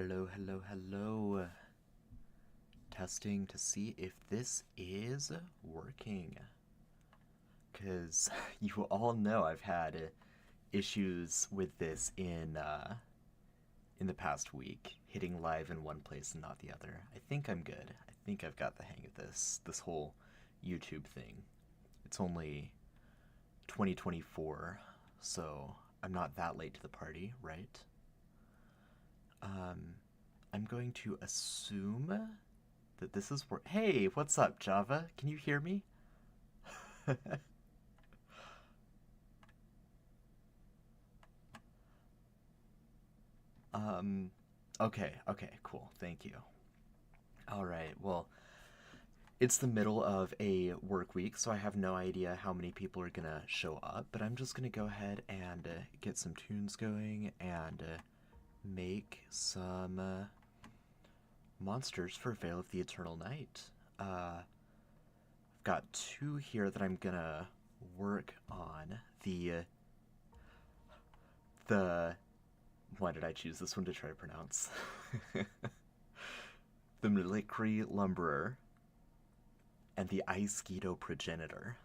Hello, hello, hello. Testing to see if this is working. Because you all know I've had issues with this in the past week, hitting live in one place and not the other. I think I'm good. I think I've got the hang of this whole YouTube thing. It's only 2024, so I'm not that late to the party, right? I'm going to assume that this is where. Hey, what's up, Java? Can you hear me? um, okay, cool. Thank you. All right, well, it's the middle of a work week, so I have no idea how many people are gonna show up, but I'm just gonna go ahead and get some tunes going and make some monsters for Veil of the Eternal Night. I've got two here that I'm gonna work on. The why did I choose this one to try to pronounce? The Melikri Lumberer and the Aisketo Progenitor.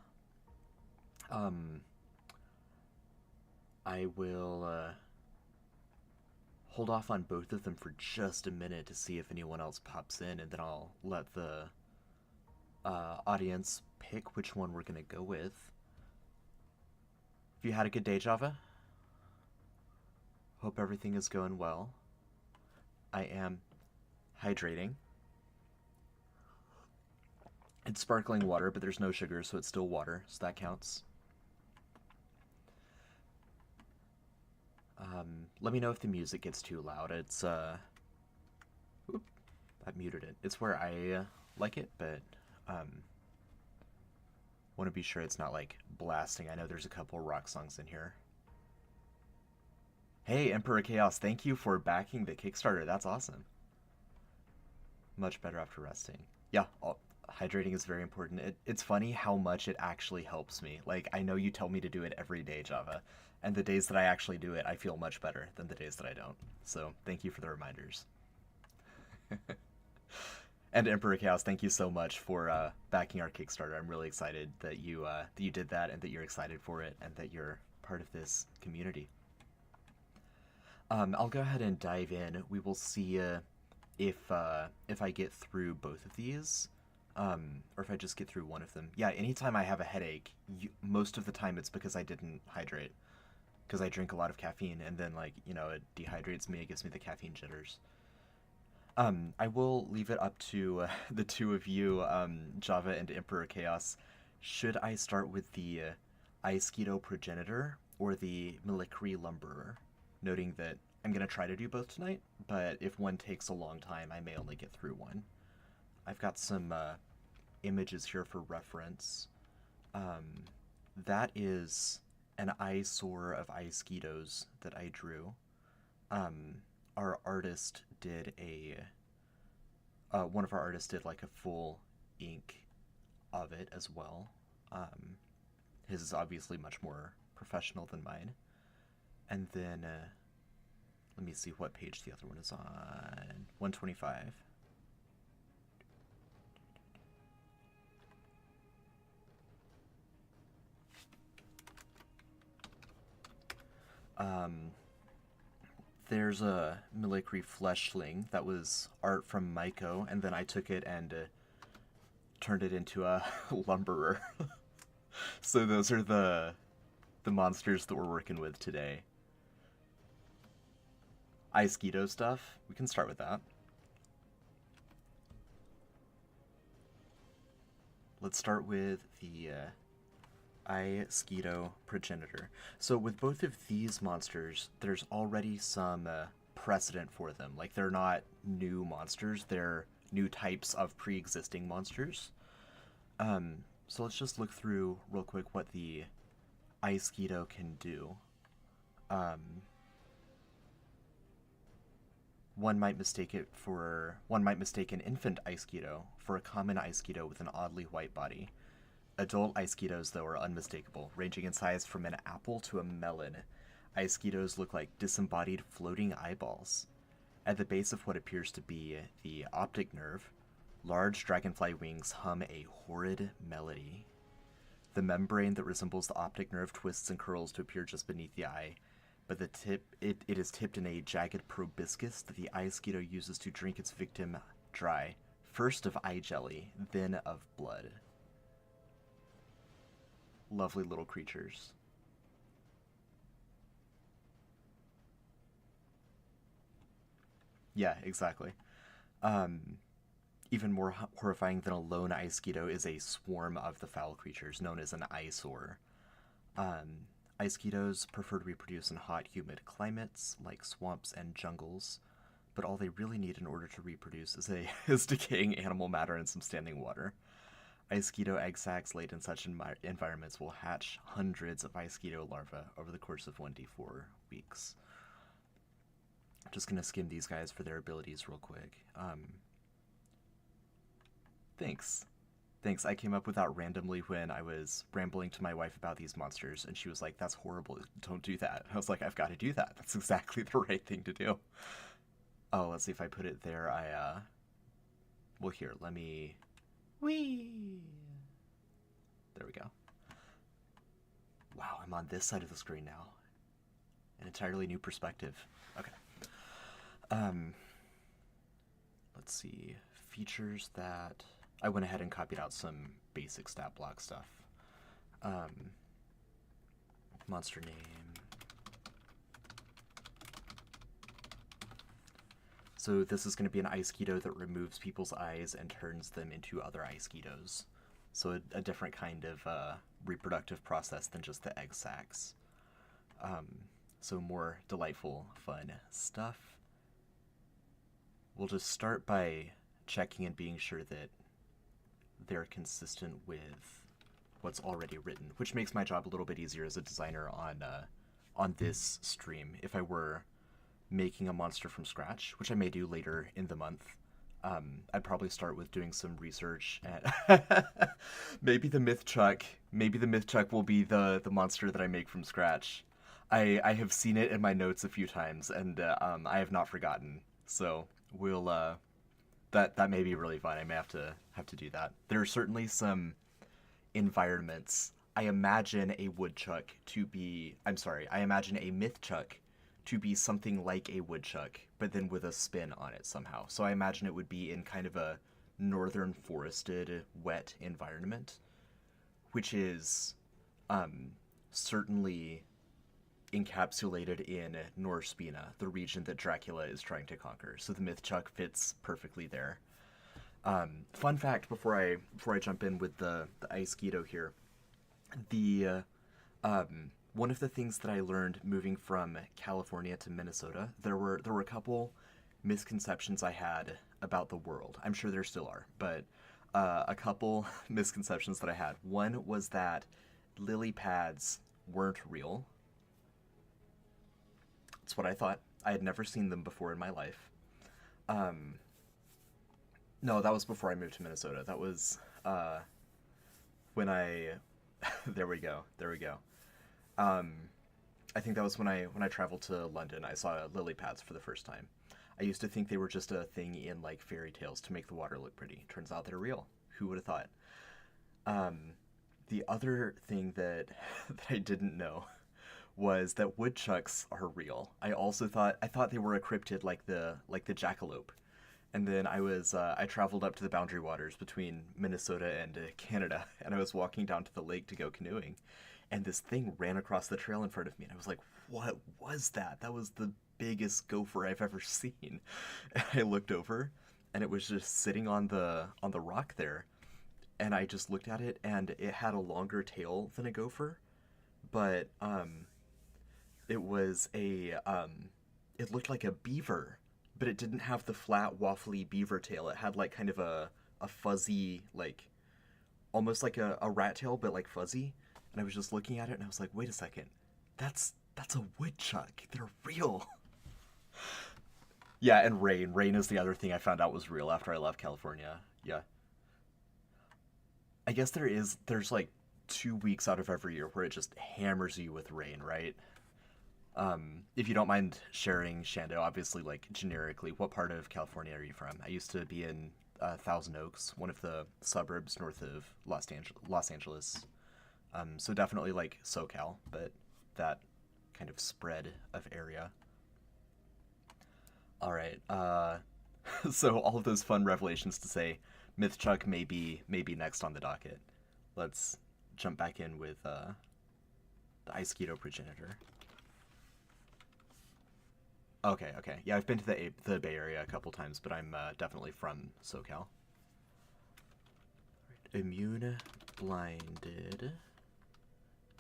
I will hold off on both of them for just a minute to see if anyone else pops in, and then I'll let the audience pick which one we're gonna go with. Have you had a good day, Java? Hope everything is going well. I am hydrating. It's sparkling water, but there's no sugar, so it's still water, so that counts. Let me know if the music gets too loud. It's, oop, I muted it. It's where I like it, but, want to be sure it's not, like, blasting. I know there's a couple rock songs in here. Hey, Emperor Chaos, thank you for backing the Kickstarter. That's awesome. Much better after resting. Yeah, hydrating is very important. It's funny how much it actually helps me. Like, I know you tell me to do it every day, Java, and the days that I actually do it, I feel much better than the days that I don't. So, thank you for the reminders. And Emperor Chaos, thank you so much for backing our Kickstarter. I'm really excited that you did that, and that you're excited for it, and that you're part of this community. I'll go ahead and dive in. We will see if I get through both of these, or if I just get through one of them. Yeah, anytime I have a headache, most of the time it's because I didn't hydrate, because I drink a lot of caffeine, and then, like, it dehydrates me, it gives me the caffeine jitters. I will leave it up to the two of you, Java and Emperor Chaos. Should I start with the Aisketo Progenitor or the Melikri Lumberer? Noting that I'm going to try to do both tonight, but if one takes a long time, I may only get through one. I've got some images here for reference. That is an eyesore of Aisketos that I drew. Our artist did one of our artists did like a full ink of it as well. His is obviously much more professional than mine. And then, let me see what page the other one is on. 125. There's a Melikri Fleshling that was art from Maiko, and then I took it and turned it into a lumberer. So those are the monsters that we're working with today. Aisketo stuff, we can start with that. Let's start with the Aisketo Progenitor. So with both of these monsters, there's already some precedent for them. Like, they're not new monsters, they're new types of pre-existing monsters. So let's just look through real quick what the Aisketo can do. One might mistake an infant Aisketo for a common Aisketo with an oddly white body. Adult Aisketos, though, are unmistakable, ranging in size from an apple to a melon. Aisketos look like disembodied floating eyeballs. At the base of what appears to be the optic nerve, large dragonfly wings hum a horrid melody. The membrane that resembles the optic nerve twists and curls to appear just beneath the eye, but it is tipped in a jagged proboscis that the eye mosquito uses to drink its victim dry, first of eye jelly, then of blood. Lovely little creatures. Yeah, exactly. Even more horrifying than a lone eye mosquito is a swarm of the foul creatures known as an eyesore. Eye mosquitoes prefer to reproduce in hot, humid climates like swamps and jungles, but all they really need in order to reproduce is decaying animal matter and some standing water. Eye mosquito egg sacs laid in such environments will hatch hundreds of eye mosquito larvae over the course of 1 to 4 weeks. I'm just going to skim these guys for their abilities real quick. Thanks. Thanks. I came up with that randomly when I was rambling to my wife about these monsters, and she was like, that's horrible. Don't do that. I was like, I've got to do that. That's exactly the right thing to do. Oh, let's see if I put it there. Well, here, let me... Whee! There we go. Wow, I'm on this side of the screen now. An entirely new perspective. Okay. Let's see. Features that... I went ahead and copied out some basic stat block stuff. Monster name. So this is going to be an eye mosquito that removes people's eyes and turns them into other eye mosquitoes. So a different kind of reproductive process than just the egg sacs. So more delightful, fun stuff. We'll just start by checking and being sure that they're consistent with what's already written, which makes my job a little bit easier as a designer on this stream. If I were making a monster from scratch, which I may do later in the month, I'd probably start with doing some research. And maybe the MythChuck will be the monster that I make from scratch. I have seen it in my notes a few times, and I have not forgotten. So we'll that may be really fun. I may have to do that. There are certainly some environments. I imagine a woodchuck to be... I imagine a MythChuck to be something like a woodchuck, but then with a spin on it somehow. So I imagine it would be in kind of a northern forested, wet environment, which is certainly encapsulated in Norspina, the region that Dracula is trying to conquer. So the MythChuck fits perfectly there. Fun fact before I jump in with the ice mosquito here, the one of the things that I learned moving from California to Minnesota, there were a couple misconceptions I had about the world. I'm sure there still are, but a couple misconceptions that I had. One was that lily pads weren't real. That's what I thought. I had never seen them before in my life. No, that was before I moved to Minnesota. That was when I... There we go. I think that was when I traveled to London. I saw lily pads for the first time. I used to think they were just a thing in like fairy tales to make the water look pretty. Turns out they're real. Who would have thought? The other thing that I didn't know was that woodchucks are real. I thought they were a cryptid like the jackalope. And then I traveled up to the boundary waters between Minnesota and Canada, and I was walking down to the lake to go canoeing, and this thing ran across the trail in front of me, and I was like, what was that? That was the biggest gopher I've ever seen. And I looked over, and it was just sitting on the rock there, and I just looked at it, and it had a longer tail than a gopher, but it was it looked like a beaver, but it didn't have the flat, waffly beaver tail. It had like kind of a fuzzy, like almost like a rat tail, but like fuzzy. And I was just looking at it, and I was like, wait a second, that's a woodchuck. They're real. Yeah, and rain. Rain is the other thing I found out was real after I left California. Yeah. I guess there's like 2 weeks out of every year where it just hammers you with rain, right? If you don't mind sharing, Shando, obviously, like, generically, what part of California are you from? I used to be in Thousand Oaks, one of the suburbs north of Los Angeles. So definitely, like, SoCal, but that kind of spread of area. All right. So all of those fun revelations to say, MythChuck may be next on the docket. Let's jump back in with the Iceketo progenitor. Okay, okay. Yeah, I've been to the Bay Area a couple times, but I'm definitely from SoCal. Right. Immune, blinded,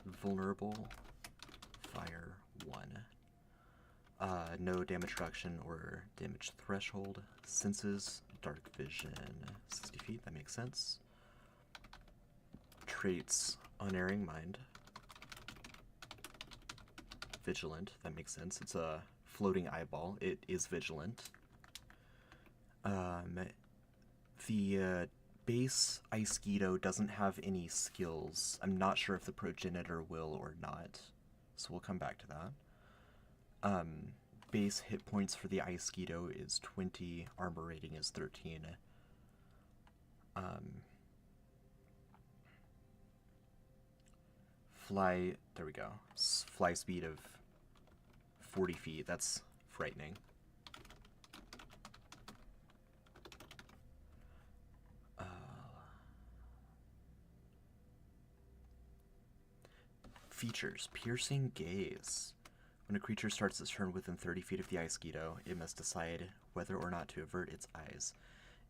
vulnerable, fire 1. No damage reduction or damage threshold. Senses, dark vision, 60 feet, that makes sense. Traits, unerring mind. Vigilant, that makes sense. It's a floating eyeball. It is vigilant. The base Iceketo doesn't have any skills. I'm not sure if the progenitor will or not, so we'll come back to that. Base hit points for the Iceketo is 20. Armor rating is 13. There we go. Fly speed of 40 feet. That's frightening. Features. Piercing gaze. When a creature starts its turn within 30 feet of the Iceketo, it must decide whether or not to avert its eyes.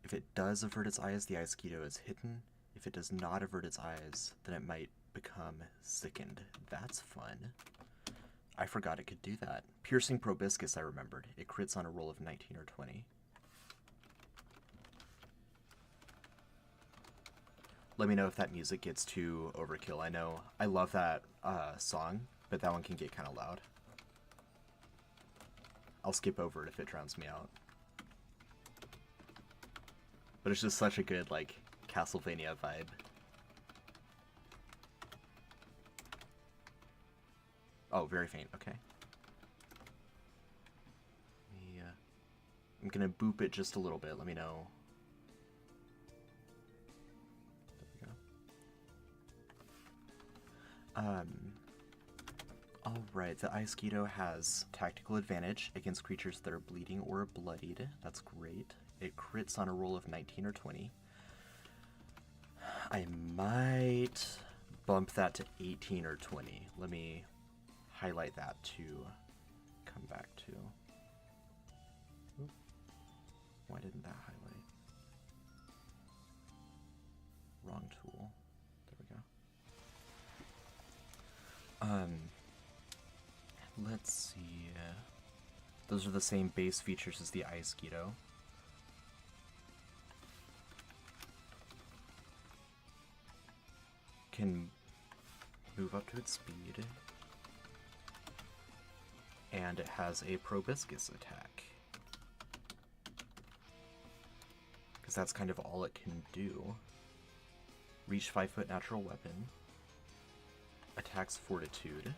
If it does avert its eyes, the Iceketo is hidden. If it does not avert its eyes, then it might become sickened. That's fun. I forgot it could do that. Piercing Proboscis, I remembered. It crits on a roll of 19 or 20. Let me know if that music gets too overkill. I know I love that song, but that one can get kind of loud. I'll skip over it if it drowns me out. But it's just such a good, like, Castlevania vibe. Oh, very faint. Okay. Yeah. I'm gonna boop it just a little bit. Let me know. There we go. Alright, the Iceketo has tactical advantage against creatures that are bleeding or bloodied. That's great. It crits on a roll of 19 or 20. I might bump that to 18 or 20. Let me highlight that to come back to. Oop. Why didn't that highlight? Wrong tool. There we go. Let's see. Those are the same base features as the Iceketo. Can move up to its speed. And it has a Proboscis attack. Because that's kind of all it can do. Reach 5-foot natural weapon. Attacks Fortitude.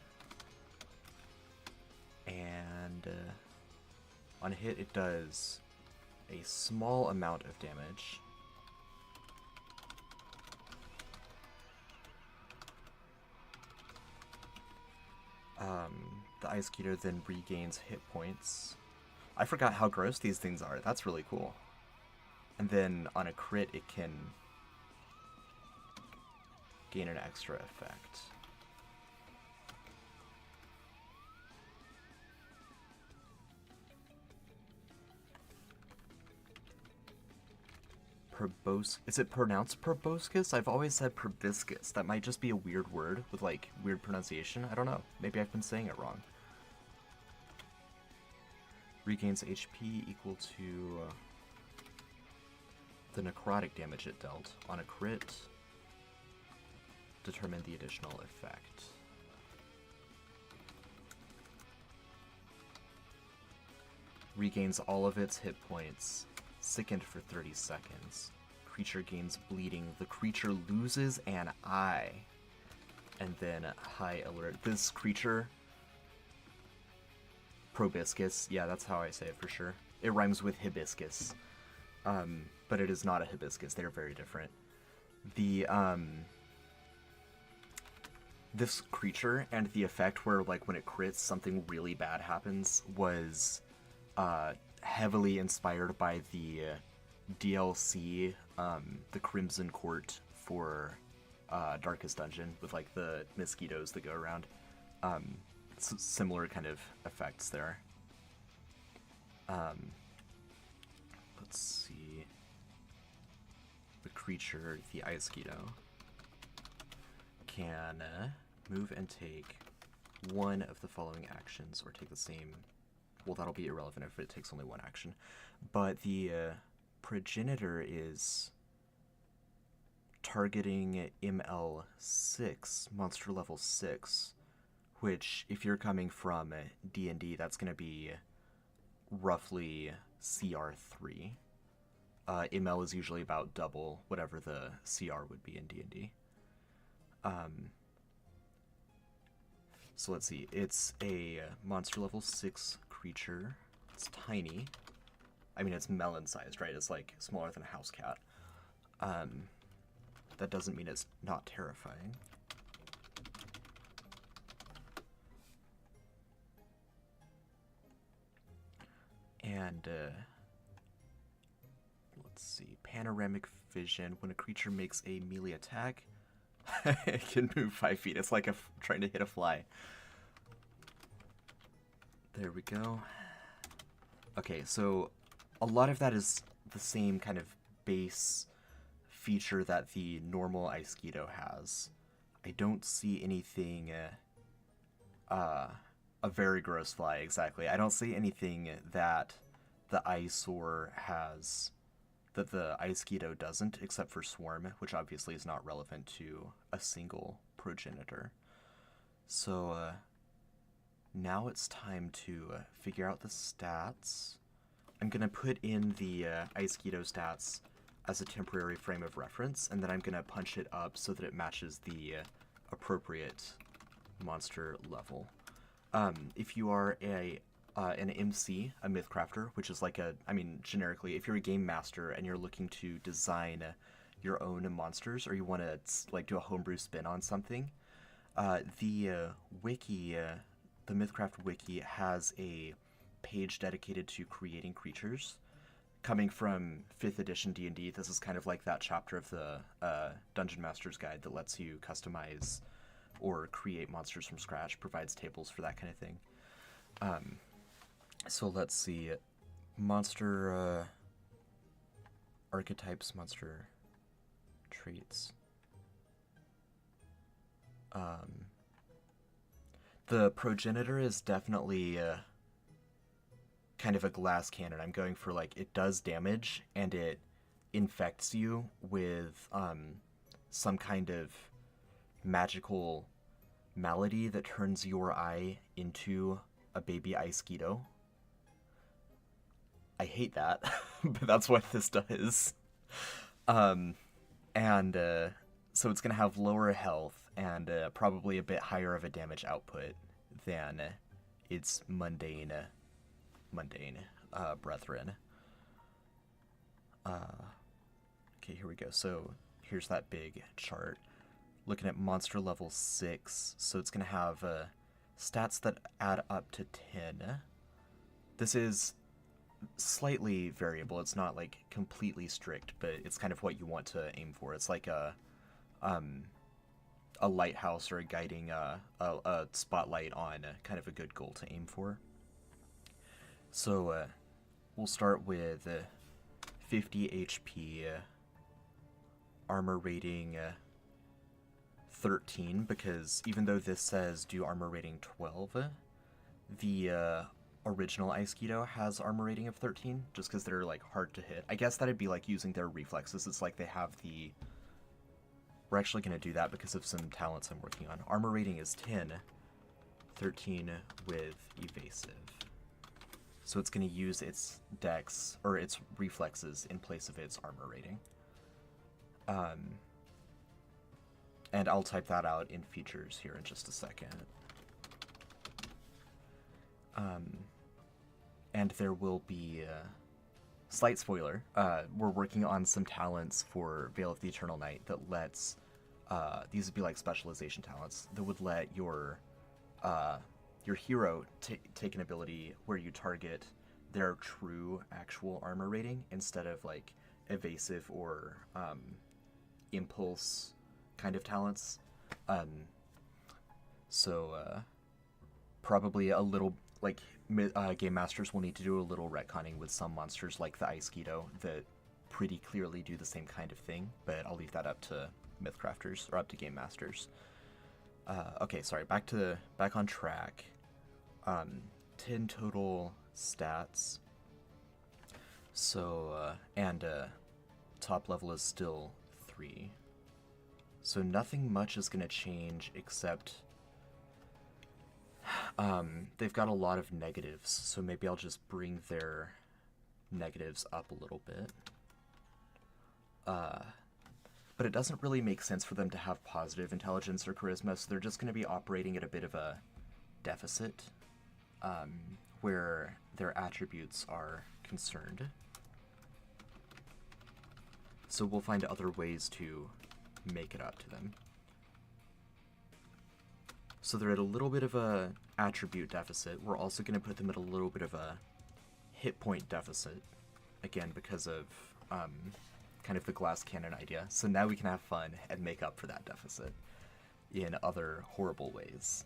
And on hit it does a small amount of damage. The Iceketo then regains hit points. I forgot how gross these things are. That's really cool. And then on a crit it can gain an extra effect. Is it pronounced proboscis? I've always said proboscis. That might just be a weird word with, like, weird pronunciation. I don't know. Maybe I've been saying it wrong. Regains HP equal to the necrotic damage it dealt. On a crit, determine the additional effect. Regains all of its hit points. Sickened for 30 seconds. Creature gains bleeding. The creature loses an eye. And then high alert. This creature Proboscis. Yeah, that's how I say it for sure. It rhymes with hibiscus. But it is not a hibiscus. They are very different. The, this creature and the effect where, like, when it crits, something really bad happens was, heavily inspired by the DLC, the Crimson Court for, Darkest Dungeon, with, like, the mosquitoes that go around. Similar kind of effects there. Let's see. The creature, the Iceketo, can move and take one of the following actions, or take the same. Well, that'll be irrelevant if it takes only one action. But the progenitor is targeting ML6, monster level 6, which, if you're coming from D&D, that's going to be roughly CR3. ML is usually about double whatever the CR would be in D&D. So let's see. It's a monster level 6 creature. It's tiny. I mean, it's melon-sized, right? It's like smaller than a house cat. That doesn't mean it's not terrifying. And, let's see, panoramic vision. When a creature makes a melee attack, it can move 5 feet. It's like trying to hit a fly. There we go. Okay, so a lot of that is the same kind of base feature that the normal Iceketo has. I don't see anything, a very gross fly, exactly. I don't see anything that the Eyesore has that the Iceketo doesn't, except for Swarm, which obviously is not relevant to a single progenitor. So, now it's time to figure out the stats. I'm going to put in the Iceketo stats as a temporary frame of reference, and then I'm going to punch it up so that it matches the appropriate monster level. If you are an MC, a MythCrafter, which is like generically, if you're a game master and you're looking to design your own monsters, or you want to like do a homebrew spin on something, the wiki, the MythCraft wiki has a page dedicated to creating creatures. Coming from 5th edition D&D, this is kind of like that chapter of the Dungeon Master's Guide that lets you customize or create monsters from scratch, provides tables for that kind of thing. So let's see. Monster archetypes, monster traits. The progenitor is definitely kind of a glass cannon. I'm going for, like, it does damage and it infects you with some kind of magical malady that turns your eye into a baby Iceketo. I hate that, but that's what this does. So it's going to have lower health and probably a bit higher of a damage output than its mundane brethren. Okay, here we go. So here's that big chart. Looking at monster level 6, so it's going to have stats that add up to 10. This is slightly variable. It's not like completely strict, but it's kind of what you want to aim for. It's like a lighthouse or a guiding a spotlight on kind of a good goal to aim for. So we'll start with 50 HP, armor rating 13, because even though this says do armor rating 12, the original Iceketo has armor rating of 13, just because they're, like, hard to hit. I guess that'd be like using their reflexes. It's like they have the... We're actually going to do that because of some talents I'm working on. Armor rating is 10, 13 with evasive. So it's going to use its dex, or its reflexes, in place of its armor rating. And I'll type that out in features here in just a second. And there will be, slight spoiler, we're working on some talents for Veil of the Eternal Night that lets, these would be like specialization talents, that would let your hero take an ability where you target their true actual armor rating instead of like evasive or impulse kind of talents. So probably a little like game masters will need to do a little retconning with some monsters like the Ice Keto that pretty clearly do the same kind of thing, but I'll leave that up to Mythcrafters or up to game masters. Okay, sorry, back on track. 10 total stats. So and top level is still 3. So nothing much is gonna change except they've got a lot of negatives, so maybe I'll just bring their negatives up a little bit. But it doesn't really make sense for them to have positive intelligence or charisma, so they're just going to be operating at a bit of a deficit, where their attributes are concerned. So we'll find other ways to make it up to them. So they're at a little bit of a attribute deficit. We're also going to put them at a little bit of a hit point deficit, again because of kind of the glass cannon idea. So now we can have fun and make up for that deficit in other horrible ways.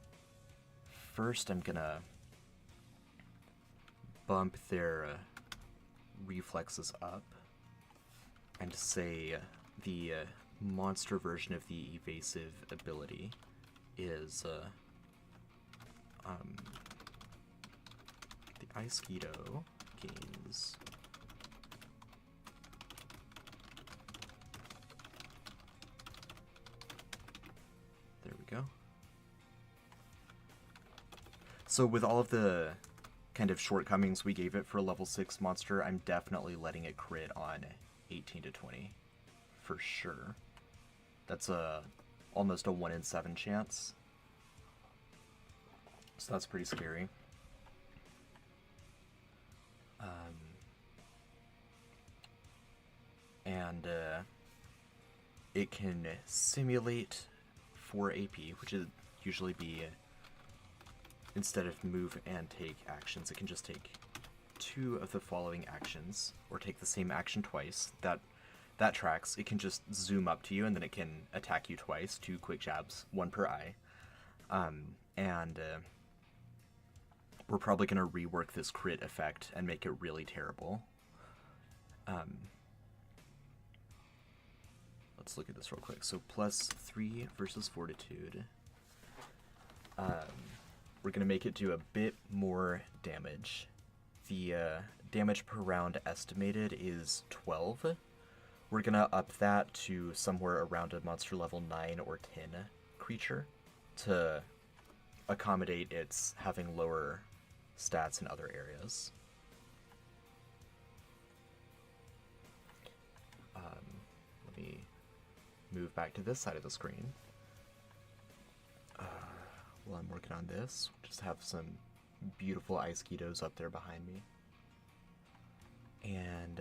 First, I'm gonna bump their reflexes up and say the monster version of the evasive ability is the Ice Keto gains go. So with all of the kind of shortcomings we gave it for a level 6 monster, I'm definitely letting it crit on 18 to 20 for sure. That's almost a 1 in 7 chance. So that's pretty scary. And it can simulate 4 AP, which would usually be, instead of move and take actions, it can just take 2 of the following actions, or take the same action twice. That tracks. It can just zoom up to you, and then it can attack you twice, 2 quick jabs, 1 per eye. And we're probably going to rework this crit effect and make it really terrible. Let's look at this real quick. So +3 versus Fortitude. We're going to make it do a bit more damage. The damage per round estimated is 12. We're going to up that to somewhere around a monster level 9 or 10 creature to accommodate its having lower stats in other areas. Let me move back to this side of the screen. While I'm working on this, just have some beautiful Ice Ketos up there behind me. And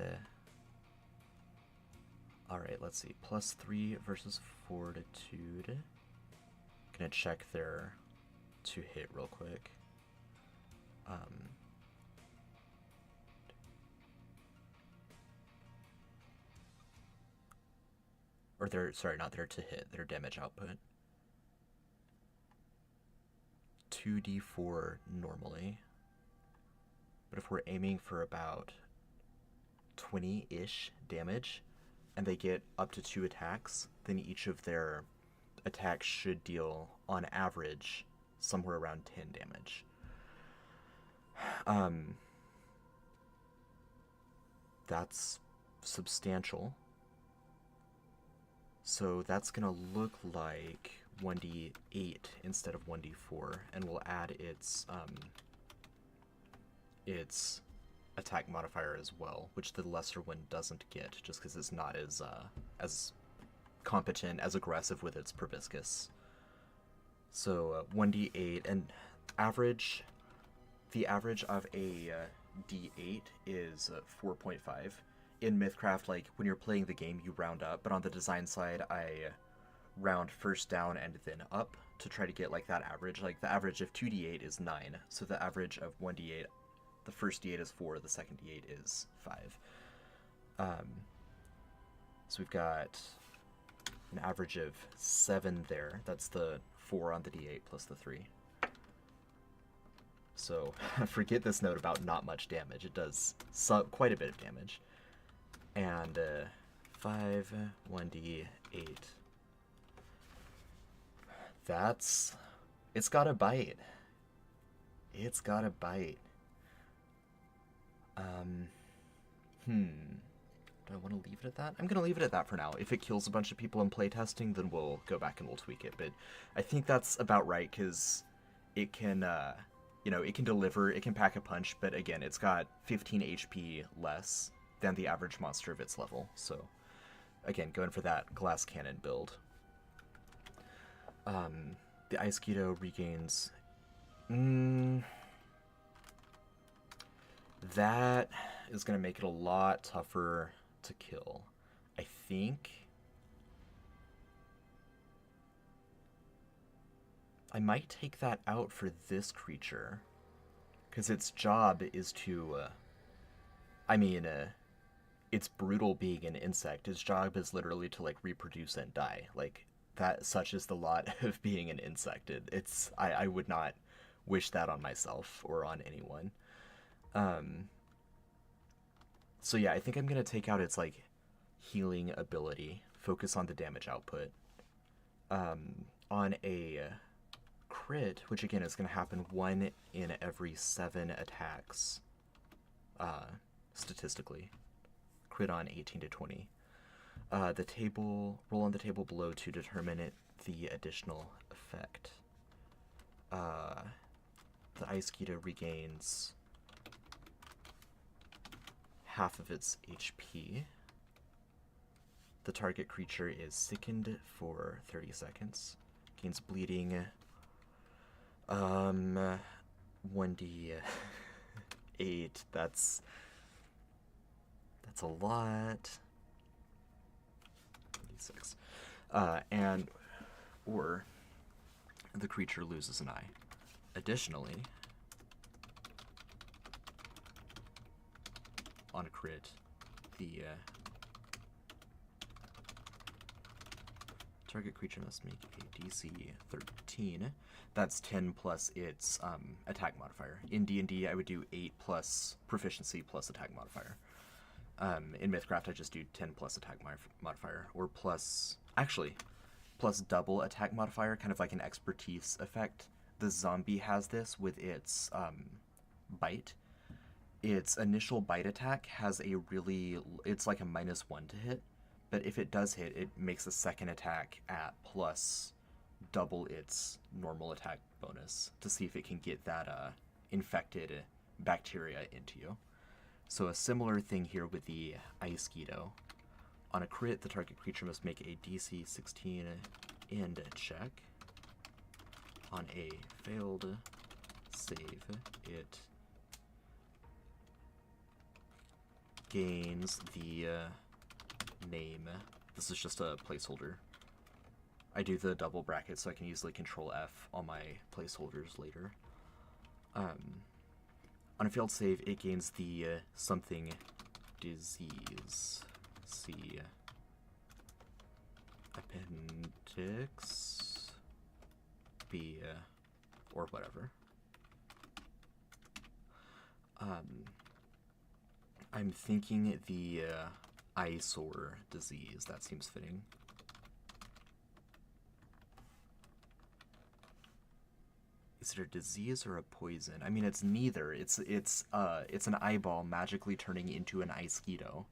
alright, let's see. +3 versus Fortitude. Gonna check their to hit real quick. Or their, sorry, not their to hit, their damage output. 2d4 normally. But if we're aiming for about 20-ish damage, and they get up to 2 attacks, then each of their attacks should deal, on average, somewhere around 10 damage. That's substantial. So that's gonna look like 1d8 instead of 1d4, and we'll add its attack modifier as well, which the lesser one doesn't get, just because it's not as competent, as aggressive with its proboscis. So 1d8, and the average of a d8 is 4.5. In MythCraft, like, when you're playing the game, you round up, but on the design side, I round first down and then up to try to get, like, that average. Like, the average of 2d8 is 9, so the average of 1d8, the first d8 is 4, the second d8 is 5. So we've got an average of 7 there. That's the 4 on the d8 plus the 3. So forget this note about not much damage. It does quite a bit of damage. And 5, 1d8. It's got a bite. It's got a bite. Do I want to leave it at that? I'm going to leave it at that for now. If it kills a bunch of people in playtesting, then we'll go back and we'll tweak it. But I think that's about right, because it can, it can deliver, it can pack a punch, but again, it's got 15 HP less than the average monster of its level. So, again, going for that glass cannon build. The Ice Keto regains... that is going to make it a lot tougher to kill. I think I might take that out for this creature, because its job is to, it's brutal being an insect. Its job is literally to, like, reproduce and die. Like, that, such is the lot of being an insect. I would not wish that on myself or on anyone. So yeah, I think I'm going to take out its, like, healing ability, focus on the damage output. On a crit, which again is going to happen 1 in every 7 attacks, statistically. Crit on 18 to 20. Roll on the table below to determine the additional effect. The Ice Keto regains half of its HP. The target creature is sickened for 30 seconds. Gains bleeding. 1d8. That's a lot. 6. Or the creature loses an eye. Additionally, on a crit, the target creature must make a DC 13. That's 10 plus its attack modifier. In D&D, I would do 8 plus proficiency plus attack modifier. In MythCraft, I just do 10 plus attack modifier, or plus double attack modifier, kind of like an expertise effect. The zombie has this with its bite. Its initial bite attack has it's like a -1 to hit, but if it does hit, it makes a second attack at plus double its normal attack bonus to see if it can get that infected bacteria into you. So a similar thing here with the Ice Keto. On a crit, the target creature must make a DC 16 end check. On a failed save, it gains the name. This is just a placeholder. I do the double bracket so I can easily control F on my placeholders later. On a failed save, it gains the something disease. C. Appendix. B. Or whatever. I'm thinking the eyesore disease. That seems fitting. Is it a disease or a poison? I mean, it's neither. It's an eyeball magically turning into an Ice Keto.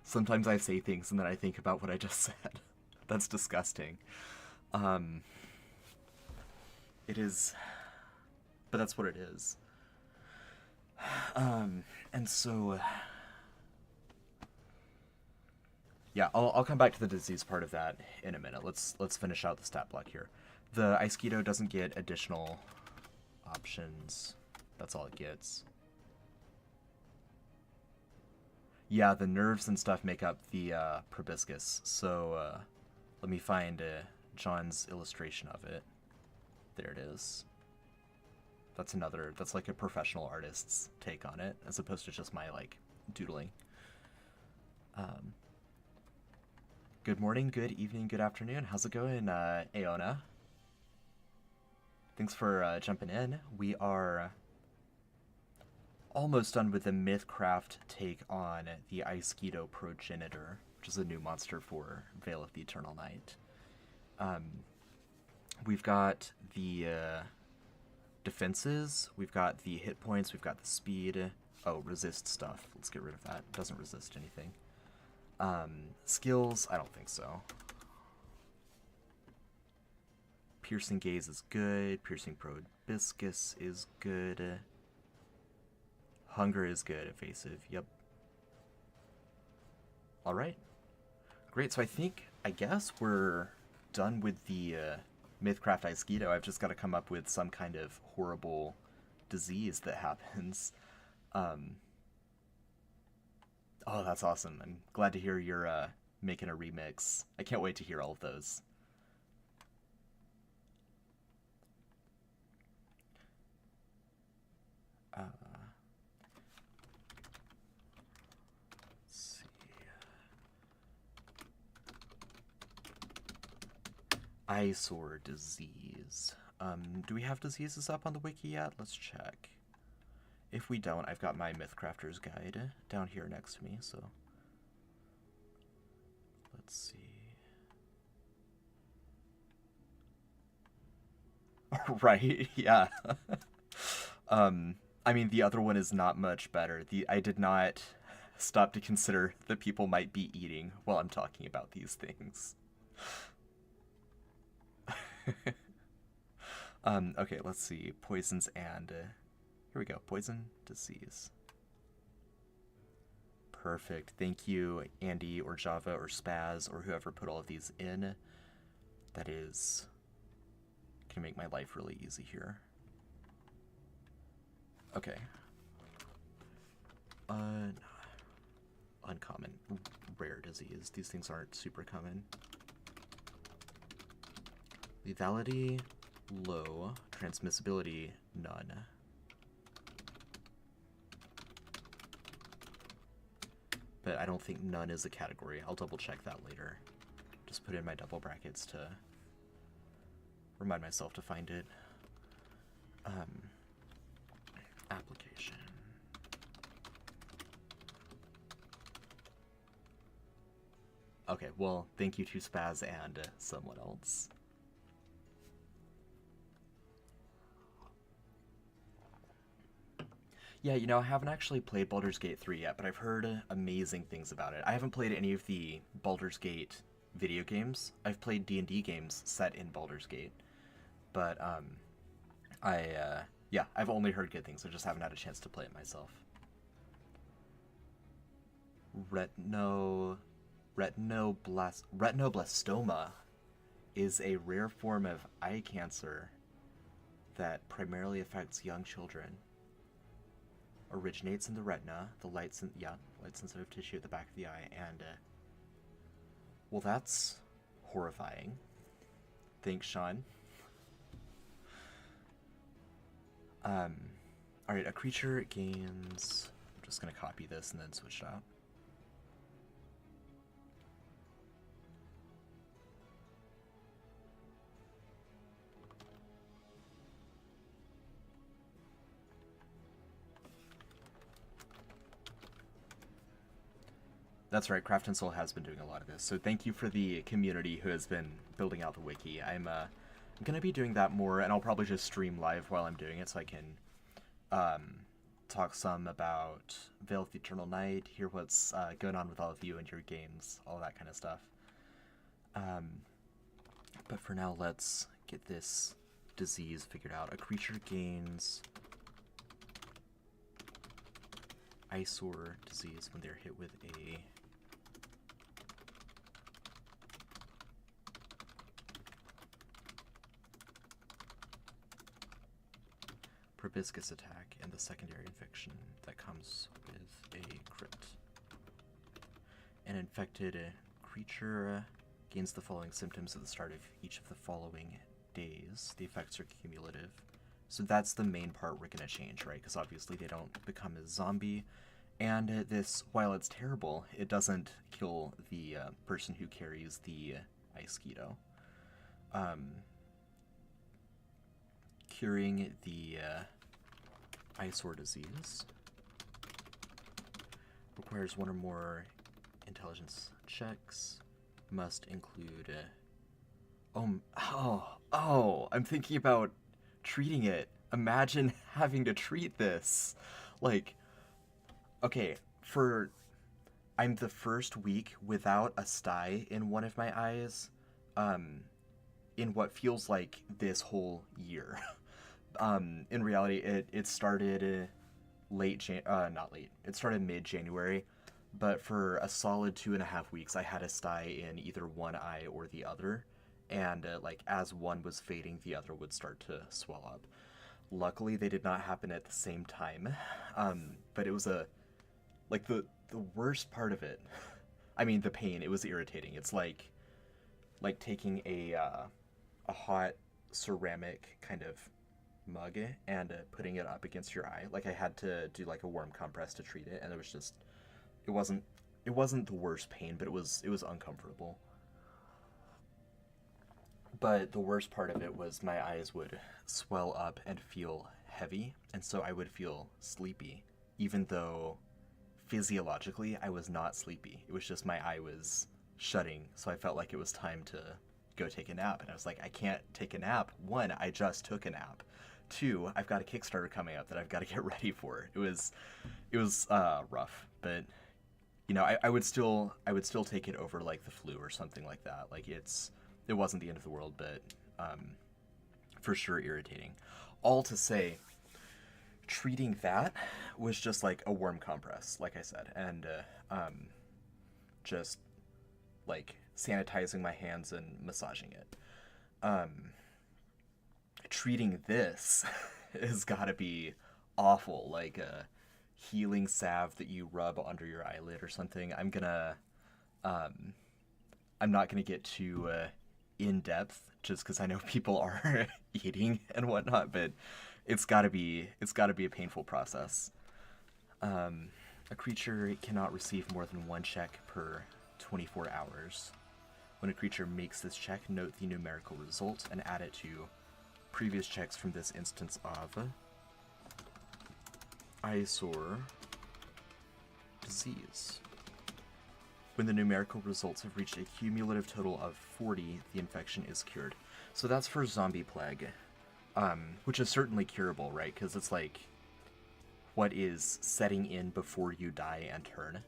Sometimes I say things and then I think about what I just said. That's disgusting. It is, but that's what it is. And so, yeah, I'll come back to the disease part of that in a minute. Let's finish out the stat block here. The Ice Keto doesn't get additional options. That's all it gets. Yeah, the nerves and stuff make up the proboscis. So let me find John's illustration of it. There it is. That's like a professional artist's take on it, as opposed to just my, like, doodling. Good morning, good evening, good afternoon. How's it going, Aona? Thanks for jumping in. We are almost done with the MythCraft take on the Iceketo Progenitor, which is a new monster for Veil of the Eternal Night. We've got the defenses, we've got the hit points, we've got the speed. Oh, resist stuff. Let's get rid of that. It doesn't resist anything. Skills, I don't think so. Piercing Gaze is good. Piercing Proboscis is good. Hunger is good. Evasive, yep. Alright. Great, so I guess we're done with the MythCraft Iceketo. I've just got to come up with some kind of horrible disease that happens. Oh, that's awesome. I'm glad to hear you're making a remix. I can't wait to hear all of those. Let's see. Eyesore disease. Do we have diseases up on the wiki yet? Let's check. If we don't, I've got my MythCrafter's Guide down here next to me, so let's see. Right, yeah. I mean, the other one is not much better. I did not stop to consider that people might be eating while I'm talking about these things. Okay, let's see. Poisons and... here we go. Poison, disease. Perfect. Thank you, Andy or Java or Spaz or whoever put all of these in. That is gonna make my life really easy here. Okay. Uncommon. Rare disease. These things aren't super common. Lethality, low. Transmissibility, none. But I don't think none is a category. I'll double check that later. Just put in my double brackets to remind myself to find it. Application. Okay, well, thank you to Spaz and someone else. Yeah, you know, I haven't actually played Baldur's Gate 3 yet, but I've heard amazing things about it. I haven't played any of the Baldur's Gate video games. I've played D&D games set in Baldur's Gate. But, yeah, I've only heard good things. I just haven't had a chance to play it myself. Retinoblastoma is a rare form of eye cancer that primarily affects young children. Originates in the retina, the light-sensitive tissue at the back of the eye, and, well, that's horrifying. Thanks, Sean. Alright, a creature gains... I'm just gonna copy this and then switch it out. That's right, Craft and Soul has been doing a lot of this, so thank you for the community who has been building out the wiki. I'm gonna be doing that more, and I'll probably just stream live while I'm doing it so I can talk some about Veil of the Eternal Night, hear what's going on with all of you and your games, all that kind of stuff. But for now, let's get this disease figured out. A creature gains eyesore disease when they're hit with a proboscis attack and the secondary infection that comes with a crit. An infected creature gains the following symptoms at the start of each of the following days. The effects are cumulative. So that's the main part we're going to change, right? Because obviously they don't become a zombie. And this, while it's terrible, it doesn't kill the person who carries the Ice-Keto. Curing the eyesore disease requires one or more intelligence checks. Must include I'm thinking about treating it. Imagine having to treat this. Like, okay, I'm the first week without a sty in one of my eyes, in what feels like this whole year. In reality, it started it started mid-January, but for a solid 2.5 weeks, I had a sty in either one eye or the other, and like as one was fading, the other would start to swell up. Luckily, they did not happen at the same time, but it was the worst part of it. I mean, the pain, it was irritating. It's like taking a hot ceramic kind of mug and putting it up against your eye. Like, I had to do like a warm compress to treat it, and it was just, it wasn't the worst pain, but it was uncomfortable. But the worst part of it was my eyes would swell up and feel heavy, and so I would feel sleepy, even though physiologically I was not sleepy. It was just my eye was shutting, so I felt like it was time to go take a nap, and I was like, I can't take a nap. 1, I just took a nap. 2, I've got a Kickstarter coming up that I've got to get ready for. It was rough, but you know, I would still take it over like the flu or something like that. Like, it wasn't the end of the world, but for sure irritating. All to say, treating that was just like a warm compress, like I said, and just like sanitizing my hands and massaging it. Treating this has got to be awful, like a healing salve that you rub under your eyelid or something. I'm not gonna get too in depth, just because I know people are eating and whatnot, but it's gotta be a painful process. A creature cannot receive more than 1 check per 24 hours. When a creature makes this check, note the numerical result and add it to previous checks from this instance of eyesore disease. When the numerical results have reached a cumulative total of 40, the infection is cured. So that's for zombie plague, which is certainly curable, right? Because it's like what is setting in before you die and turn.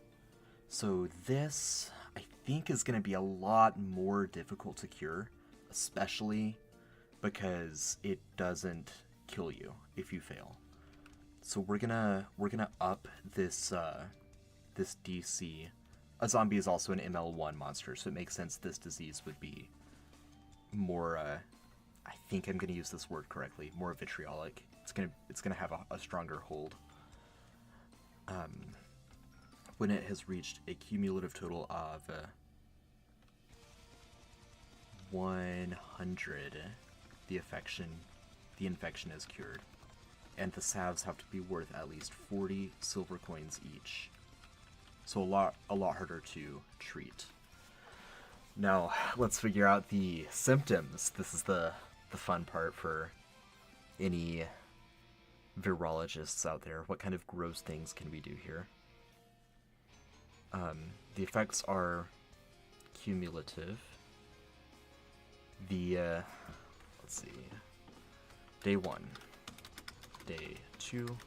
So this, I think, is going to be a lot more difficult to cure, especially because it doesn't kill you if you fail. So we're gonna up this this DC. A zombie is also an ML1 monster, so it makes sense this disease would be more, I think I'm gonna use this word correctly, more vitriolic. It's gonna have a stronger hold. When it has reached a cumulative total of 100, the infection is cured, and the salves have to be worth at least 40 silver coins each. So a lot harder to treat. Now, let's figure out the symptoms. This is the fun part for any virologists out there. What kind of gross things can we do here? The effects are cumulative. Let's see. Day 1. Day 2.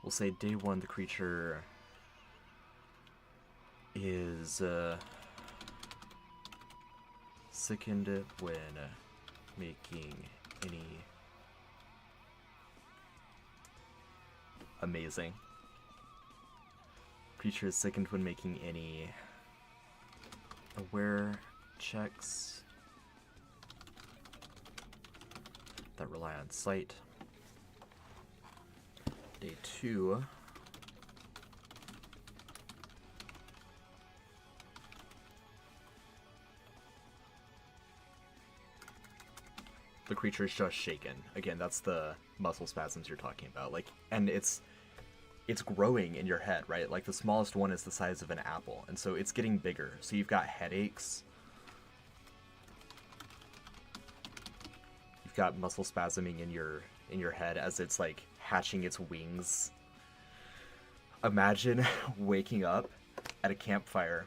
We'll say day 1, the creature is sickened when making any... Amazing. Creature is sickened when making any aware checks. that rely on sight. Day 2. The creature is just shaken. Again, that's the muscle spasms you're talking about. Like, and it's growing in your head, right? Like the smallest one is the size of an apple, and so it's getting bigger. So you've got headaches. You've got muscle spasming in your head as it's like hatching its wings. Imagine waking up at a campfire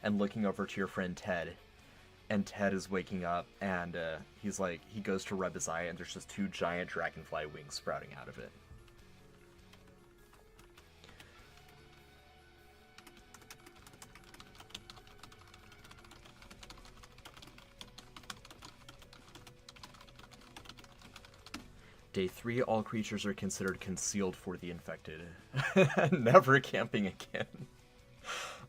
and looking over to your friend Ted, and Ted is waking up, and he's like, he goes to rub his eye, and there's just 2 giant dragonfly wings sprouting out of it. Day 3, all creatures are considered concealed for the infected. Never camping again.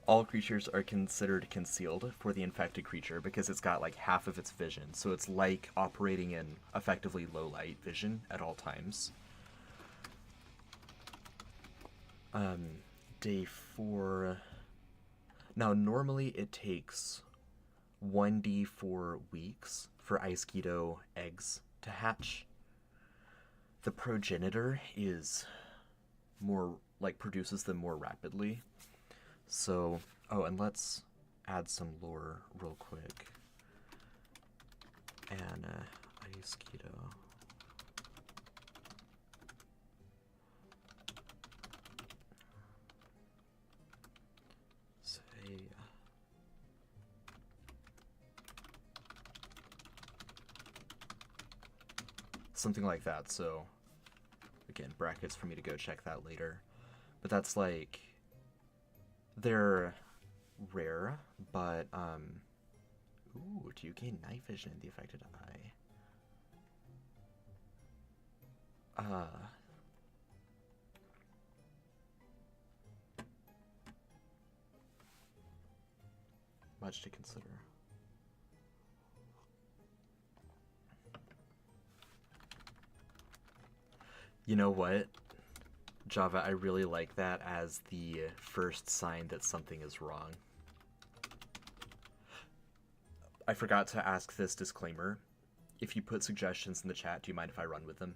All creatures are considered concealed for the infected creature because it's got like half of its vision. So it's like operating in effectively low light vision at all times. Day 4. Now normally it takes 1d4 weeks for Iceketo eggs to hatch. The progenitor is more, like, produces them more rapidly. So, oh, and let's add some lore real quick. And, Iceketo. Say, something like that, so, again, brackets for me to go check that later. But that's like, they're rare, but, ooh, do you gain night vision in the affected eye? Much to consider. You know what, Java, I really like that as the first sign that something is wrong. I forgot to ask this disclaimer. If you put suggestions in the chat, do you mind if I run with them?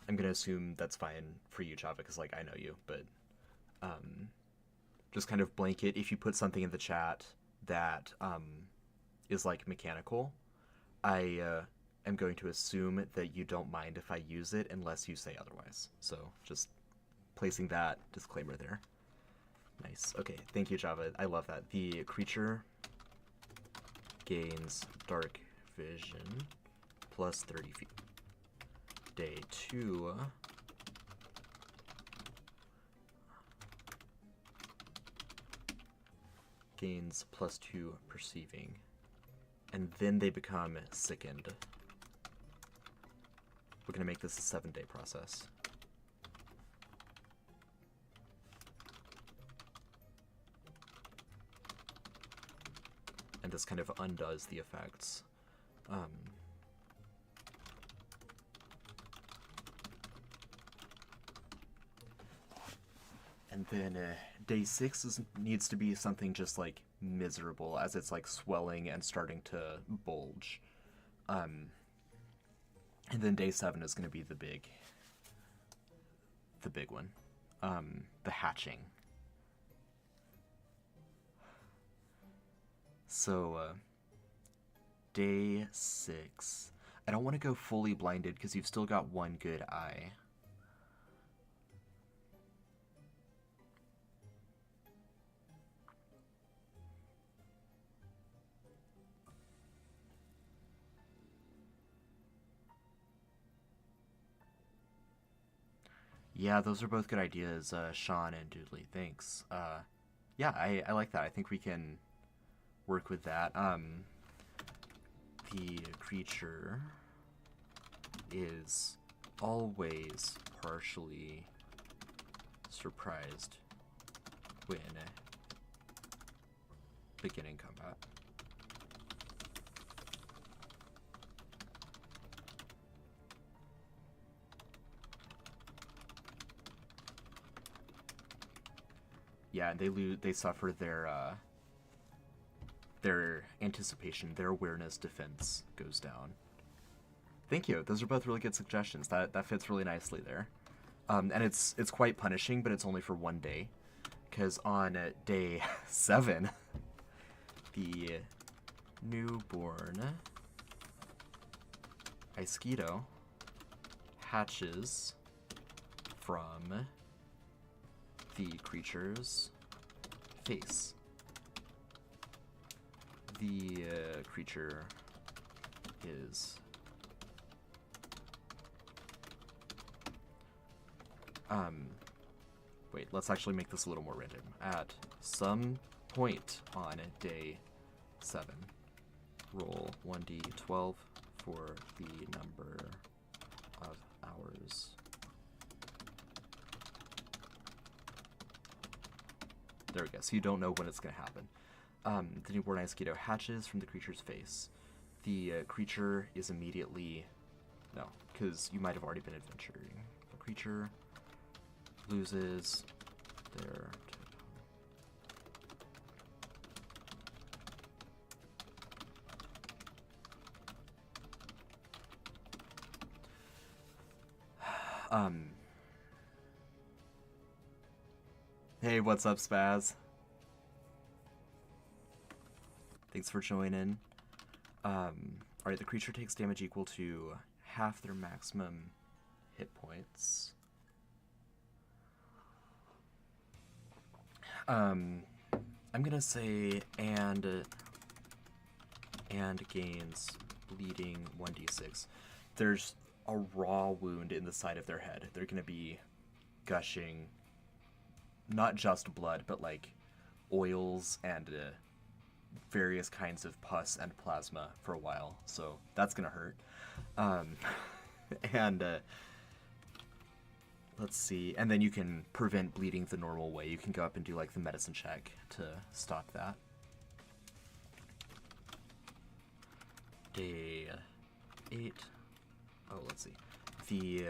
I'm gonna assume that's fine for you, Java, because, like, I know you, but just kind of blanket, if you put something in the chat that is, like, mechanical, I am going to assume that you don't mind if I use it unless you say otherwise. So just placing that disclaimer there. Nice. Okay, thank you, Java. I love that. The creature gains dark vision plus 30 feet. Day 2. Gains plus 2 perceiving. And then they become sickened. We're going to make this a 7-day process. And this kind of undoes the effects. And then day 6 needs to be something just like miserable, as it's like swelling and starting to bulge. And then day 7 is going to be the big one, the hatching. So, day 6. I don't want to go fully blinded because you've still got one good eye. Yeah, those are both good ideas, Sean and Doodley. Thanks. Yeah, I like that. I think we can work with that. The creature is always partially surprised when beginning combat. Yeah, and they suffer their anticipation, their awareness defense goes down. Thank you. Those are both really good suggestions. That fits really nicely there. And it's quite punishing, but it's only for 1 day, because on day 7, the newborn Iceketo hatches from the creature's face. The creature is wait, let's actually make this a little more random. At some point on day 7, roll 1d12 for the number of hours there we go. So you don't know when it's going to happen. The newborn Iceketo hatches from the creature's face. The creature is immediately... No, because you might have already been adventuring. The creature loses their... Hey, what's up, Spaz? Thanks for joining. Alright, the creature takes damage equal to half their maximum hit points. I'm gonna say and gains bleeding 1d6. There's a raw wound in the side of their head. They're gonna be gushing not just blood, but like oils and various kinds of pus and plasma for a while, so that's gonna hurt. And let's see, and then you can prevent bleeding the normal way. You can go up and do like the medicine check to stop that. Day 8. Oh, let's see. The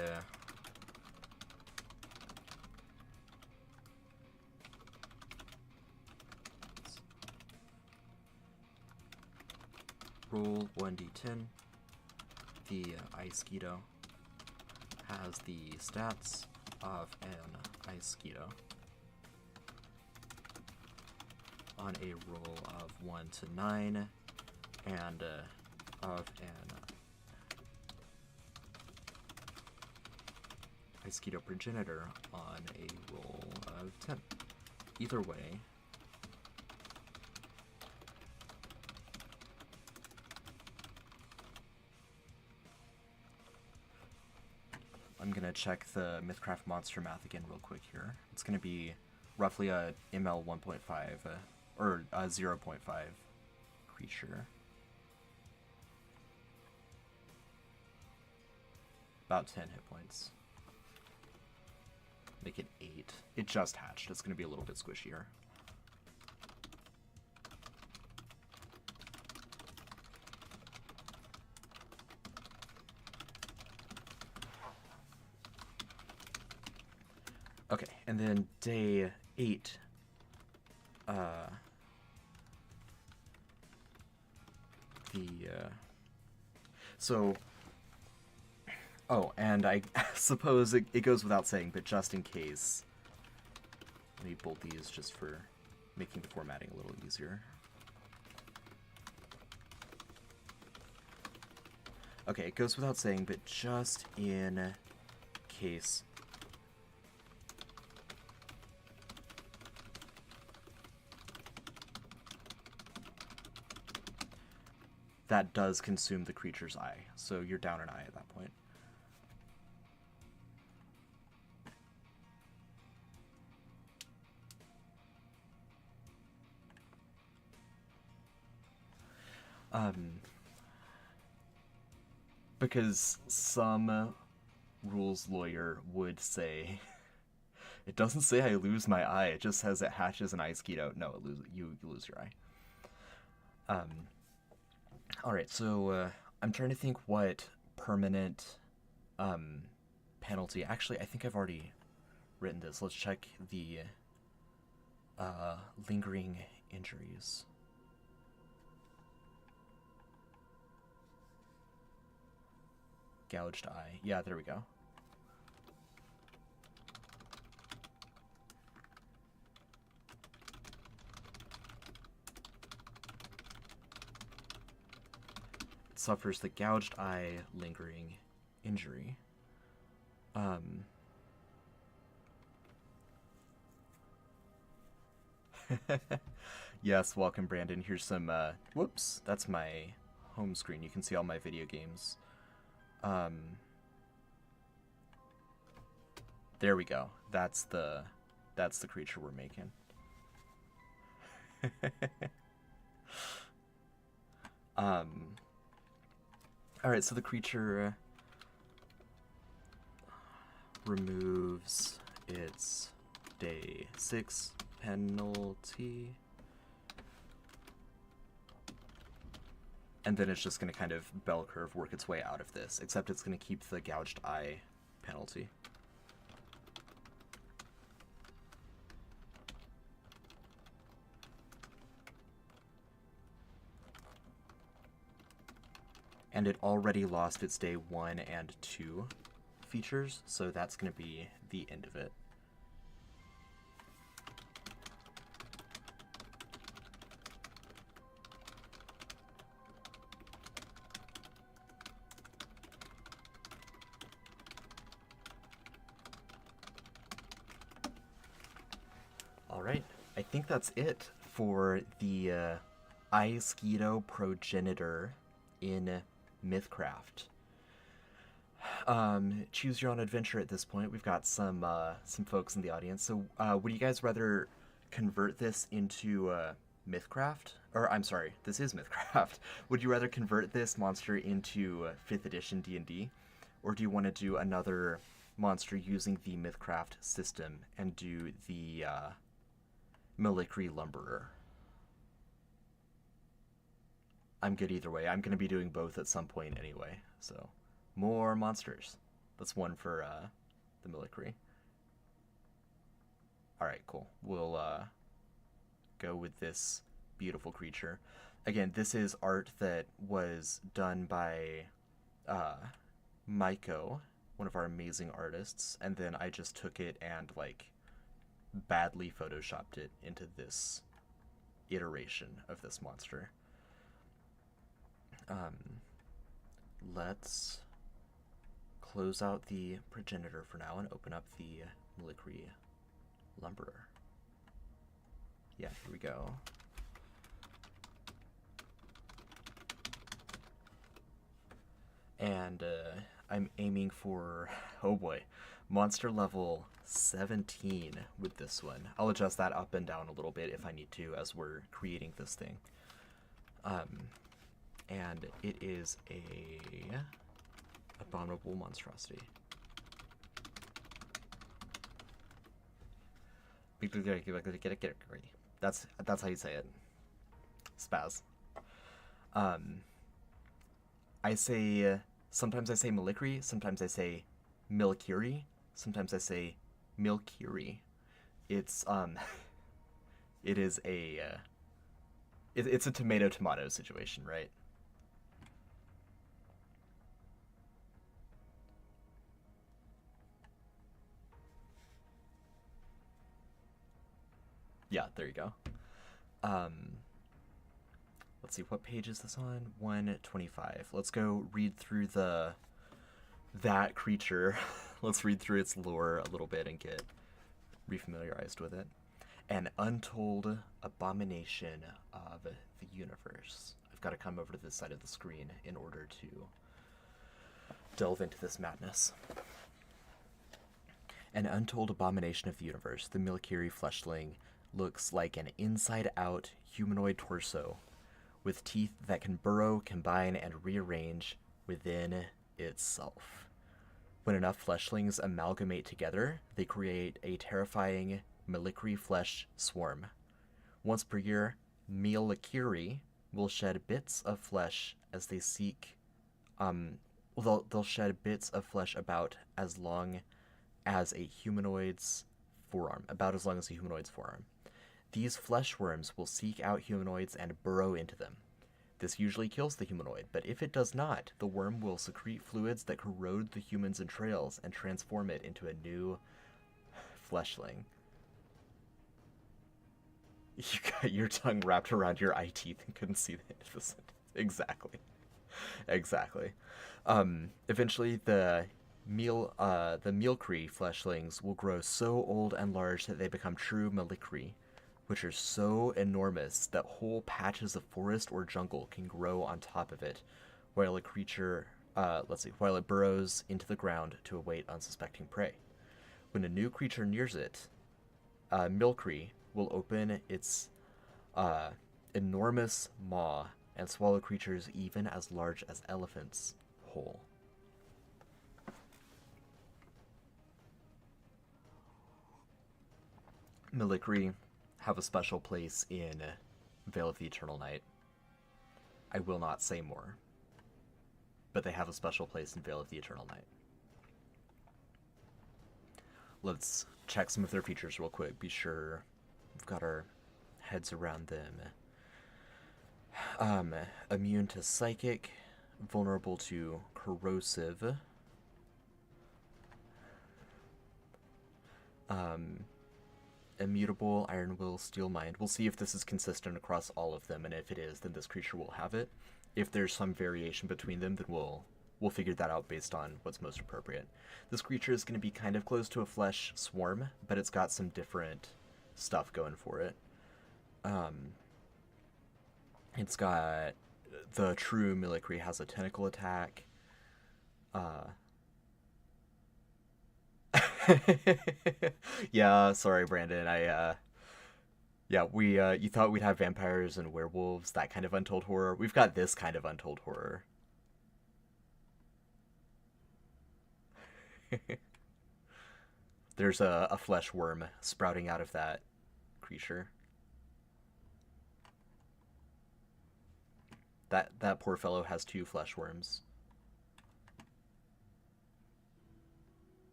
roll 1d10. The Iceketo has the stats of an Iceketo on a roll of 1 to 9, and of an Iceketo progenitor on a roll of 10. Either way, I'm gonna check the MythCraft monster math again real quick here. It's gonna be roughly a ML 1.5 or a 0.5 creature. About 10 hit points. Make it 8. It just hatched. It's gonna be a little bit squishier. Okay, and then day 8, oh, and I suppose it goes without saying, but just in case, let me bold these just for making the formatting a little easier. Okay, it goes without saying, but just in case, that does consume the creature's eye, so you're down an eye at that point. Because some rules lawyer would say, it doesn't say I lose my eye, it just says it hatches an Iceketo. No, you lose your eye. Alright, so I'm trying to think what permanent penalty. Actually, I think I've already written this. Let's check the Lingering injuries. Gouged eye. Yeah, there we go. It suffers the gouged eye lingering injury. Yes, welcome, Brandon. Here's some, whoops, that's my home screen. You can see all my video games. There we go. That's the creature we're making. Alright, so the creature removes its day 6 penalty. And then it's just going to kind of bell curve work its way out of this, except it's going to keep the gouged eye penalty. And it already lost its day 1 and 2 features, so that's going to be the end of it. Alright, I think that's it for the Iosquito progenitor in MythCraft. Choose your own adventure at this point. We've got some folks in the audience. So would you guys rather convert this into MythCraft? Or I'm sorry, this is MythCraft. Would you rather convert this monster into 5th edition D&D? Or do you want to do another monster using the MythCraft system and do the Malikri Lumberer? I'm good either way. I'm going to be doing both at some point anyway. So, more monsters. That's one for the Malikri. Alright, cool. We'll go with this beautiful creature. Again, this is art that was done by Maiko, one of our amazing artists, and then I just took it and, like, badly photoshopped it into this iteration of this monster. Let's close out the progenitor for now and open up the Malikri Lumberer. Yeah, here we go. And I'm aiming for, oh boy, monster level 17 with this one. I'll adjust that up and down a little bit if I need to as we're creating this thing. And it is a abominable monstrosity. Get it ready. That's how you say it. Spaz. I say sometimes I say Malikri, sometimes I say Milkiri, sometimes I say Milkiri. It's it is a it's a tomato situation, right? Yeah, there you go. Let's see, what page is this on? 125. Let's go read through that creature. Let's read through its lore a little bit and get refamiliarized with it. An untold abomination of the universe. I've got to come over to this side of the screen in order to delve into this madness. An untold abomination of the universe, the Milkiri fleshling looks like an inside-out humanoid torso with teeth that can burrow, combine, and rearrange within itself. When enough fleshlings amalgamate together, they create a terrifying Malikri flesh swarm. Once per year, Milkiri will shed bits of flesh as they seek. They'll shed bits of flesh about as long as a humanoid's forearm. These flesh worms will seek out humanoids and burrow into them. This usually kills the humanoid, but if it does not, the worm will secrete fluids that corrode the human's entrails and transform it into a new fleshling. You got your tongue wrapped around your eye teeth and couldn't see the end of the sentence. Exactly. Eventually, the Mealcree fleshlings will grow so old and large that they become true Melicree, which are so enormous that whole patches of forest or jungle can grow on top of it, while it burrows into the ground to await unsuspecting prey. When a new creature nears it, Mealcree will open its enormous maw and swallow creatures even as large as elephants whole. Melicree have a special place in Veil of the Eternal Night. I will not say more, but they have a special place in Veil of the Eternal Night. Let's check some of their features real quick. Be sure we've got our heads around them. Immune to psychic, vulnerable to corrosive, immutable, Iron Will, Steel Mind. We'll see if this is consistent across all of them, and if it is, then this creature will have it. If there's some variation between them, then we'll figure that out based on what's most appropriate. This creature is going to be kind of close to a flesh swarm, but it's got some different stuff going for it. It's got the true Melicree has a tentacle attack. Yeah, sorry, Brandon. You thought we'd have vampires and werewolves, that kind of untold horror. We've got this kind of untold horror. There's a flesh worm sprouting out of that creature. That poor fellow has 2 flesh worms.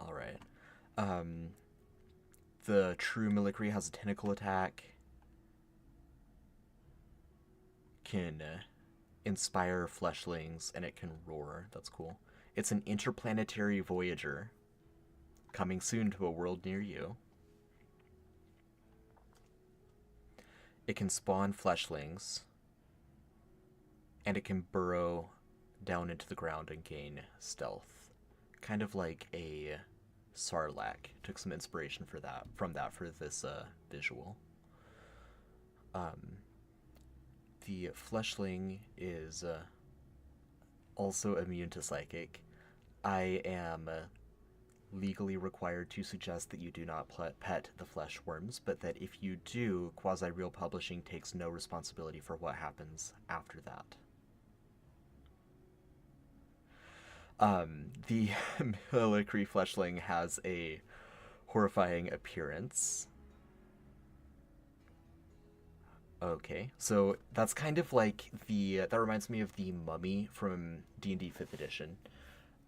Alright. The true Melicree has a tentacle attack. Can inspire fleshlings, and it can roar. That's cool. It's an interplanetary voyager. Coming soon to a world near you. It can spawn fleshlings. And it can burrow down into the ground and gain stealth. Kind of like a Sarlacc. Took some inspiration for this visual. The fleshling is also immune to psychic. I am legally required to suggest that you do not pet the flesh worms, but that if you do, QuasiReal Publishing takes no responsibility for what happens after that. The Melicree fleshling has a horrifying appearance. Okay, so that's kind of like that reminds me of the mummy from D&D 5th edition.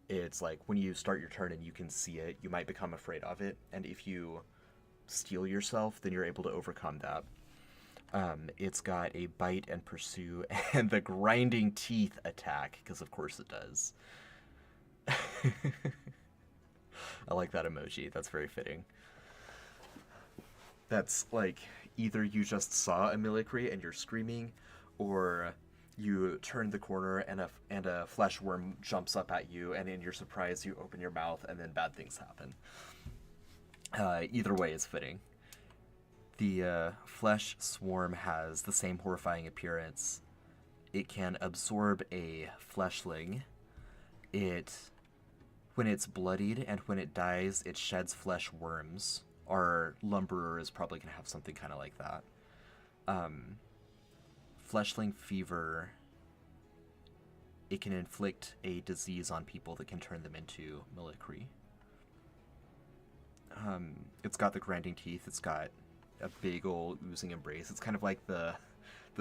It's like when you start your turn and you can see it, you might become afraid of it, and if you steel yourself, then you're able to overcome that. It's got a bite and pursue and the grinding teeth attack, because of course it does. I like that emoji. That's very fitting. That's like either you just saw a Melicree and you're screaming, or you turn the corner and a flesh worm jumps up at you, and in your surprise you open your mouth and then bad things happen. Either way is fitting. The flesh swarm has the same horrifying appearance. It can absorb a fleshling. When it's bloodied and when it dies, it sheds flesh worms. Our lumberer is probably going to have something kind of like that. Fleshling fever. It can inflict a disease on people that can turn them into Melicree. It's got the grinding teeth. It's got a big old oozing embrace. It's kind of like the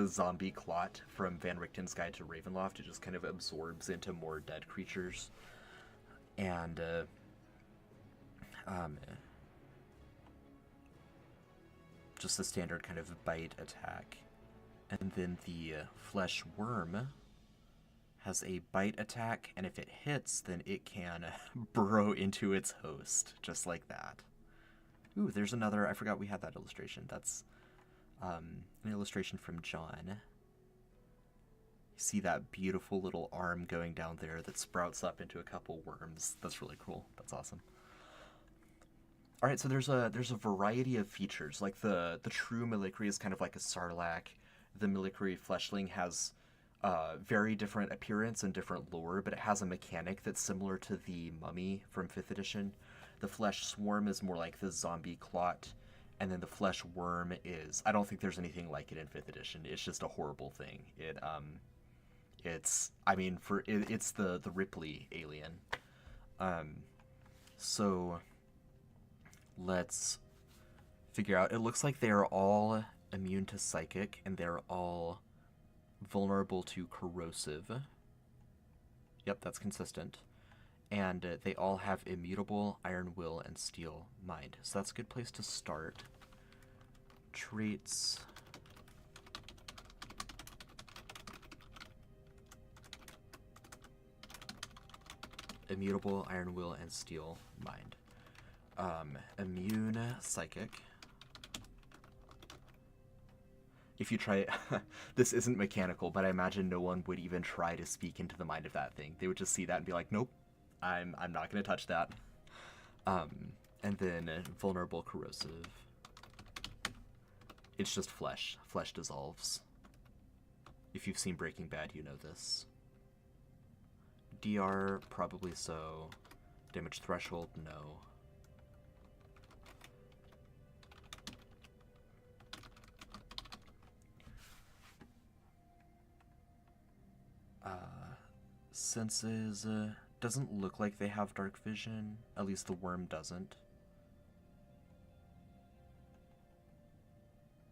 zombie clot from Van Richten's Guide to Ravenloft. It just kind of absorbs into more dead creatures. And just a standard kind of bite attack. And then the flesh worm has a bite attack, and if it hits, then it can burrow into its host, just like that. Ooh, there's another, I forgot we had that illustration. That's an illustration from John. You see that beautiful little arm going down there that sprouts up into a couple worms. That's really cool. That's awesome. All right, so there's a variety of features. Like the true Milikri is kind of like a sarlacc. The Milikri fleshling has very different appearance and different lore, but it has a mechanic that's similar to the mummy from 5th edition. The flesh swarm is more like the zombie clot, and then the flesh worm is, I don't think there's anything like it in 5th edition. It's just a horrible thing. It's the Ripley alien. So let's figure out. It looks like they are all immune to psychic, and they're all vulnerable to corrosive. Yep, that's consistent. And they all have immutable iron will and steel mind. So that's a good place to start. Traits. Immutable iron will and steel mind. Immune psychic. If you try, this isn't mechanical, but I imagine no one would even try to speak into the mind of that thing. They would just see that and be like, nope, I'm not going to touch that. And then vulnerable corrosive. It's just flesh. Flesh dissolves. If you've seen Breaking Bad, you know this. DR, probably so. Damage threshold, no. Senses, doesn't look like they have dark vision. At least the worm doesn't.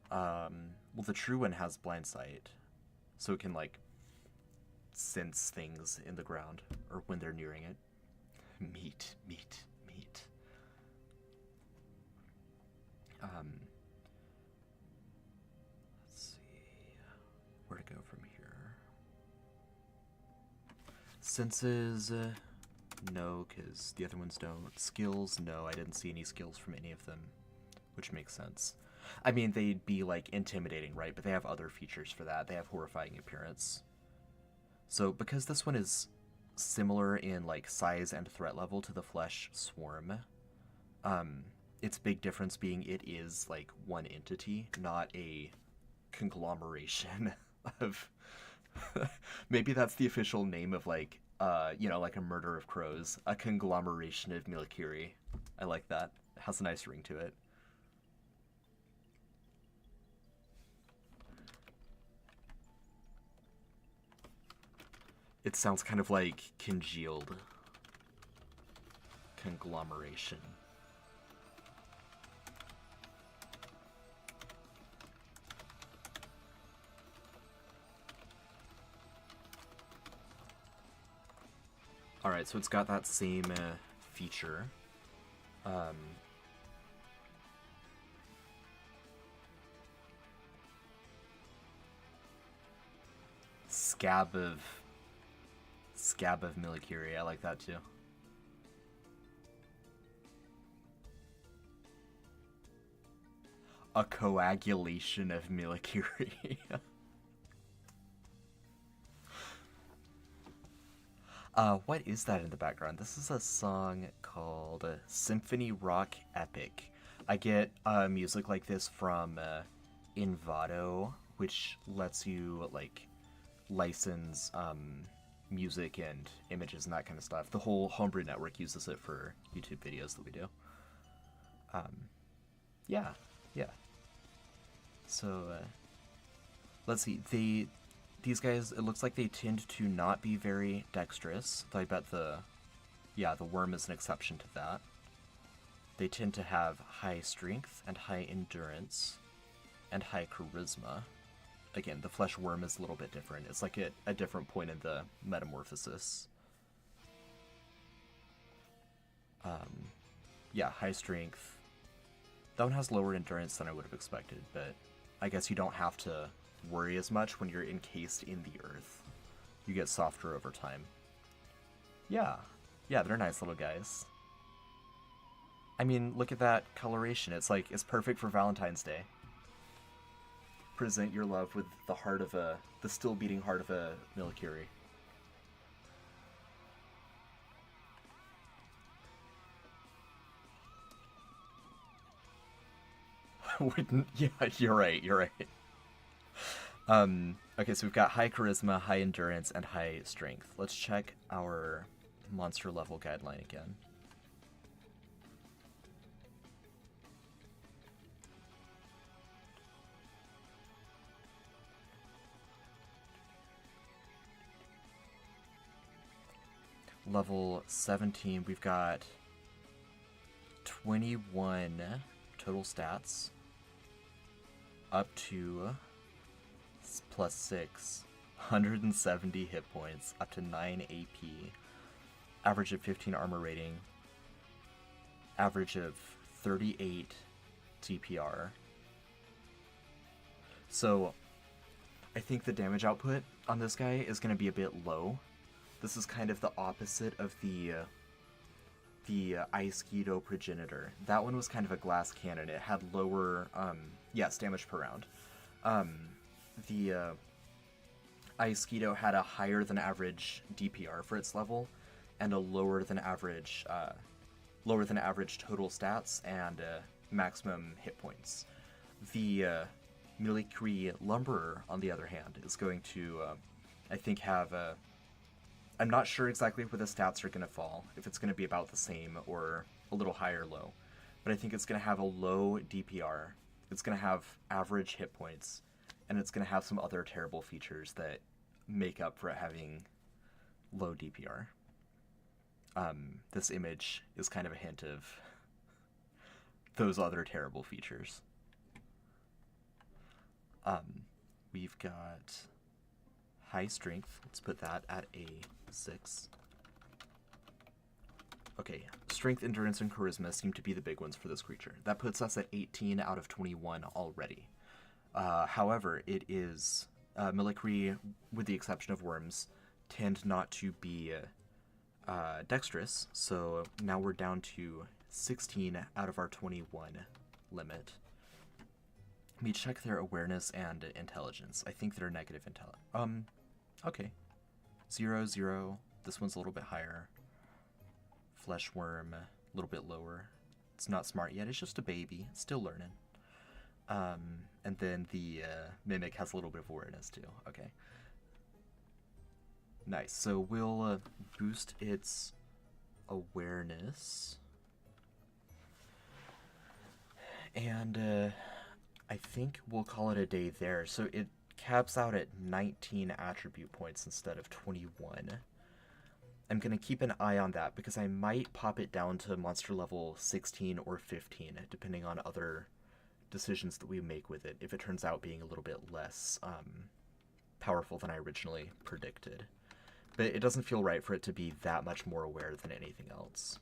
Well, the true one has blind sight, so it can, like, sense things in the ground, or when they're nearing it. Meat. Let's see, where to go from here. Senses, no, because the other ones don't. Skills, no, I didn't see any skills from any of them, which makes sense. I mean, they'd be, like, intimidating, right? But they have other features for that. They have horrifying appearance. So, because this one is similar in, like, size and threat level to the flesh swarm, its big difference being it is, like, one entity, not a conglomeration of... Maybe that's the official name of, like, like a murder of crows. A conglomeration of Milikri. I like that. It has a nice ring to it. It sounds kind of like congealed. Conglomeration. Alright, so it's got that same feature. Scab of Milikiri, I like that too. A coagulation of Milikiri. What is that in the background? This is a song called Symphony Rock Epic. I get music like this from Envato, which lets you, like, license music and images and that kind of stuff. The whole Homebrew network uses it for YouTube videos that we do. Yeah. So, let's see. These guys, it looks like they tend to not be very dexterous, though I bet the worm is an exception to that. They tend to have high strength and high endurance and high charisma. Again, the flesh worm is a little bit different. It's like a different point in the metamorphosis. High strength, That one has lower endurance than I would have expected, but I guess you don't have to worry as much when you're encased in the earth. You get softer over time. Yeah. Yeah, they're nice little guys. I mean, look at that coloration. It's like, it's perfect for Valentine's Day. Present your love with the heart of the still beating heart of a Milikuri. Yeah, you're right, you're right. Okay, so we've got high charisma, high endurance, and high strength. Let's check our monster level guideline again. Level 17, we've got 21 total stats, up to plus 6, 170 hit points, up to 9 AP, average of 15 armor rating, average of 38 TPR. So I think the damage output on this guy is going to be a bit low. This is kind of the opposite of the Aishido Progenitor. That one was kind of a glass cannon. It had lower, yes, damage per round. The Aishido had a higher than average DPR for its level, and a lower than average total stats and maximum hit points. The Milikuri Lumberer, on the other hand, is going to, I think, have a... I'm not sure exactly where the stats are going to fall, if it's going to be about the same or a little high or low. But I think it's going to have a low DPR, it's going to have average hit points, and it's going to have some other terrible features that make up for it having low DPR. This image is kind of a hint of those other terrible features. We've got high strength. Let's put that at a 6. Okay, strength, endurance, and charisma seem to be the big ones for this creature. That puts us at 18 out of 21 already. However, it is... Milikuri, with the exception of worms, tend not to be dexterous, so now we're down to 16 out of our 21 limit. Let me check their awareness and intelligence. I think they're negative intelligence. Okay. 0, 0. This one's a little bit higher. Flesh worm, a little bit lower. It's not smart yet. It's just a baby. It's still learning. And then the mimic has a little bit of awareness too. Okay. Nice. So we'll boost its awareness. And I think we'll call it a day there. So it caps out at 19 attribute points instead of 21. I'm going to keep an eye on that because I might pop it down to monster level 16 or 15, depending on other decisions that we make with it, if it turns out being a little bit less powerful than I originally predicted. But it doesn't feel right for it to be that much more aware than anything else.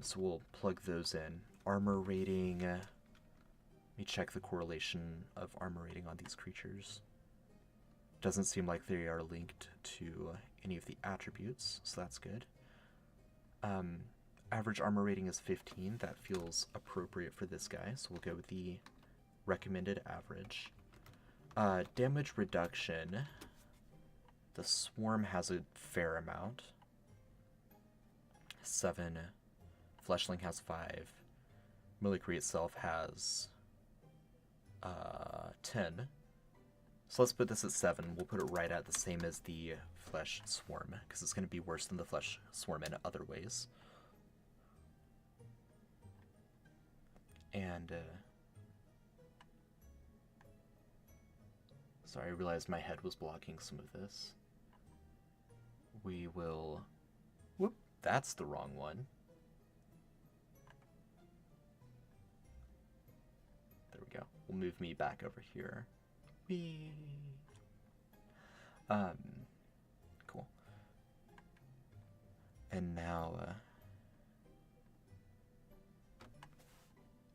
So we'll plug those in. Armor rating... Let me check the correlation of armor rating on these creatures. Doesn't seem like they are linked to any of the attributes, so that's good. Average armor rating is 15. That feels appropriate for this guy, so we'll go with the recommended average. Damage reduction. The swarm has a fair amount. 7. Fleshling has 5. Milikuri itself has 10. So let's put this at 7. We'll put it right at the same as the flesh swarm, because it's going to be worse than the flesh swarm in other ways. And, sorry, I realized my head was blocking some of this. We will... Whoop, that's the wrong one. There we go. We'll move me back over here. Whee! Cool. And now,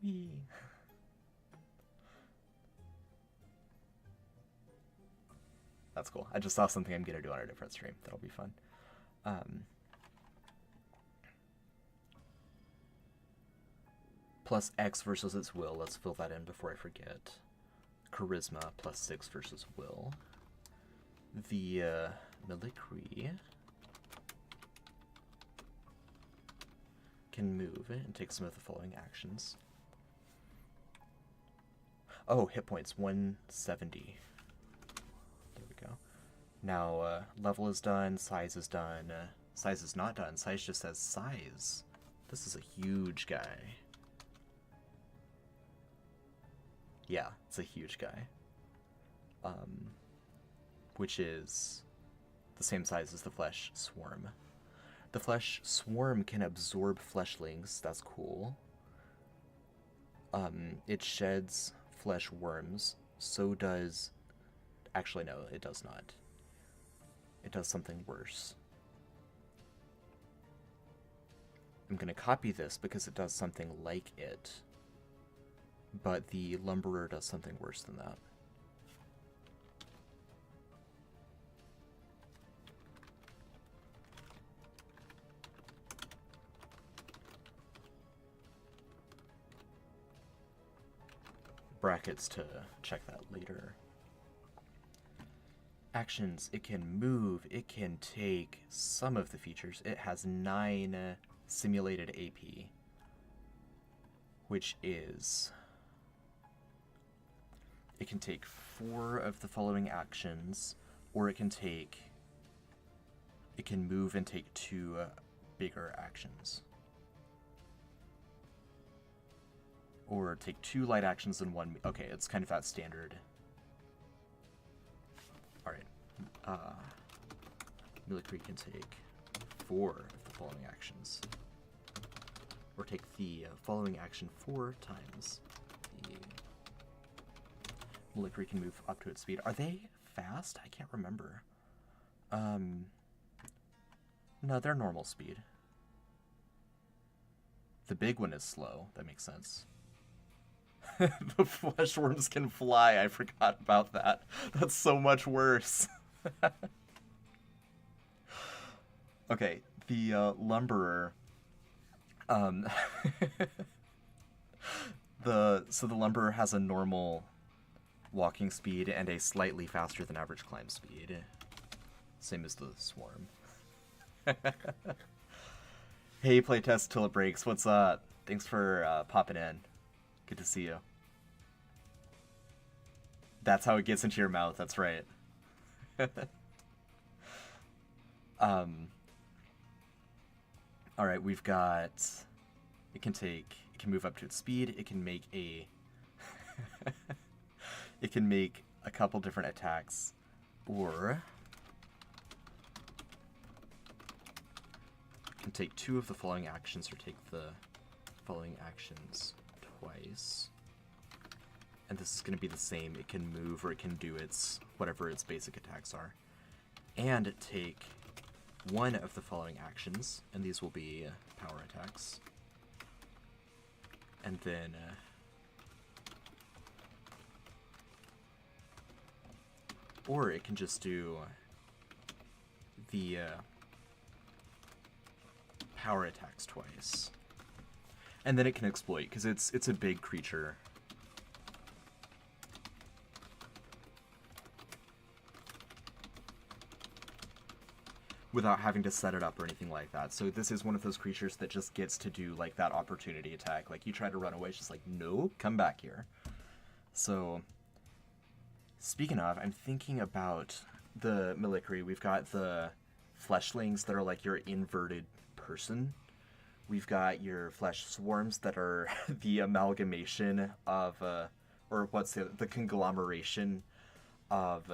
Whee! That's cool. I just saw something I'm gonna do on a different stream. That'll be fun. Plus X versus its will. Let's fill that in before I forget. Charisma plus 6 versus will. The Mimicry can move and take some of the following actions. Oh, hit points 170. There we go. Now level is done, size is done. Size is not done. Size just says size. This is a huge guy. Yeah, it's a huge guy. Which is the same size as the flesh swarm. The flesh swarm can absorb fleshlings. That's cool. It sheds flesh worms. So does... Actually, no, it does not. It does something worse. I'm going to copy this because it does something like it. But the lumberer does something worse than that. Brackets to check that later. Actions, it can move, it can take some of the features. It has 9 simulated AP, which is... It can take 4 of the following actions, or it can move and take 2 bigger actions. Or take 2 light actions and 1... Okay, it's kind of that standard. Alright. Mimicry can take 4 of the following actions. Or take the following action 4 times. The Mimicry can move up to its speed. Are they fast? I can't remember. No, they're normal speed. The big one is slow. That makes sense. The flesh worms can fly. I forgot about that. That's so much worse. Okay, the lumberer. The lumberer has a normal walking speed and a slightly faster than average climb speed. Same as the swarm. Hey, playtest till it breaks. What's up? Thanks for popping in. Good to see you. That's how it gets into your mouth. That's right. All right, we've got. It can move up to its speed. It can make a. It can make a couple different attacks, or it can take 2 of the following actions, or take the following actions twice. And this is going to be the same. It can move, or it can do whatever its basic attacks are. And take 1 of the following actions, and these will be power attacks. And then or it can just do the power attacks twice. And then it can exploit, because it's a big creature. Without having to set it up or anything like that. So this is one of those creatures that just gets to do like that opportunity attack. Like you try to run away, it's just like, no, come back here. So speaking of, I'm thinking about the Mimicry. We've got the fleshlings that are like your inverted person. We've got your flesh swarms that are the amalgamation of, or what's the conglomeration of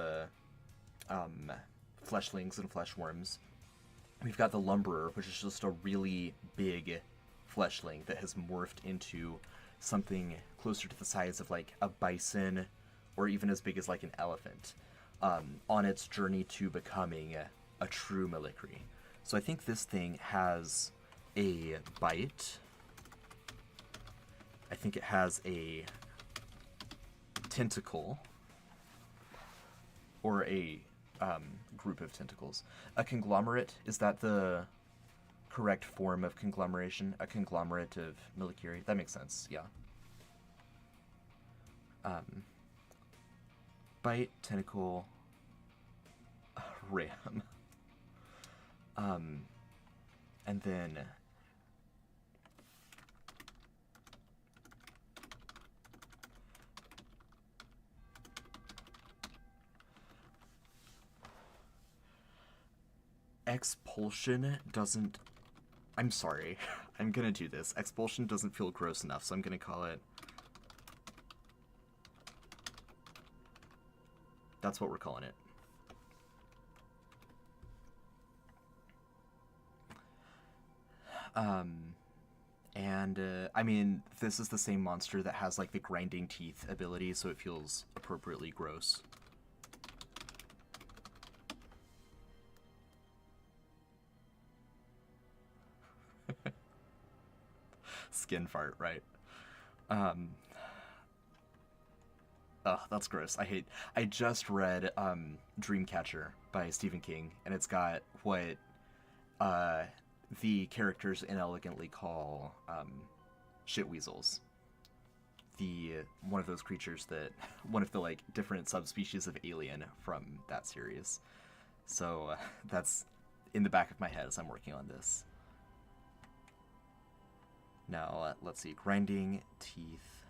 fleshlings and flesh worms. We've got the lumberer, which is just a really big fleshling that has morphed into something closer to the size of like a bison, or even as big as like an elephant, on its journey to becoming a true Mimicry. So I think this thing has a bite, I think it has a tentacle, or a group of tentacles. A conglomerate, is that the correct form of conglomeration? A conglomerate of Milikiri? That makes sense, yeah. Bite, tentacle, ram. And then expulsion doesn't... I'm sorry. I'm gonna do this. Expulsion doesn't feel gross enough, so I'm gonna call it... That's what we're calling it. I mean, this is the same monster that has, like, the grinding teeth ability, so it feels appropriately gross. Skin fart, right? Ugh, that's gross. I just read Dreamcatcher by Stephen King, and it's got what the characters inelegantly call shitweasels. One of those creatures that one of the like different subspecies of alien from that series. So that's in the back of my head as I'm working on this. Now let's see, grinding teeth.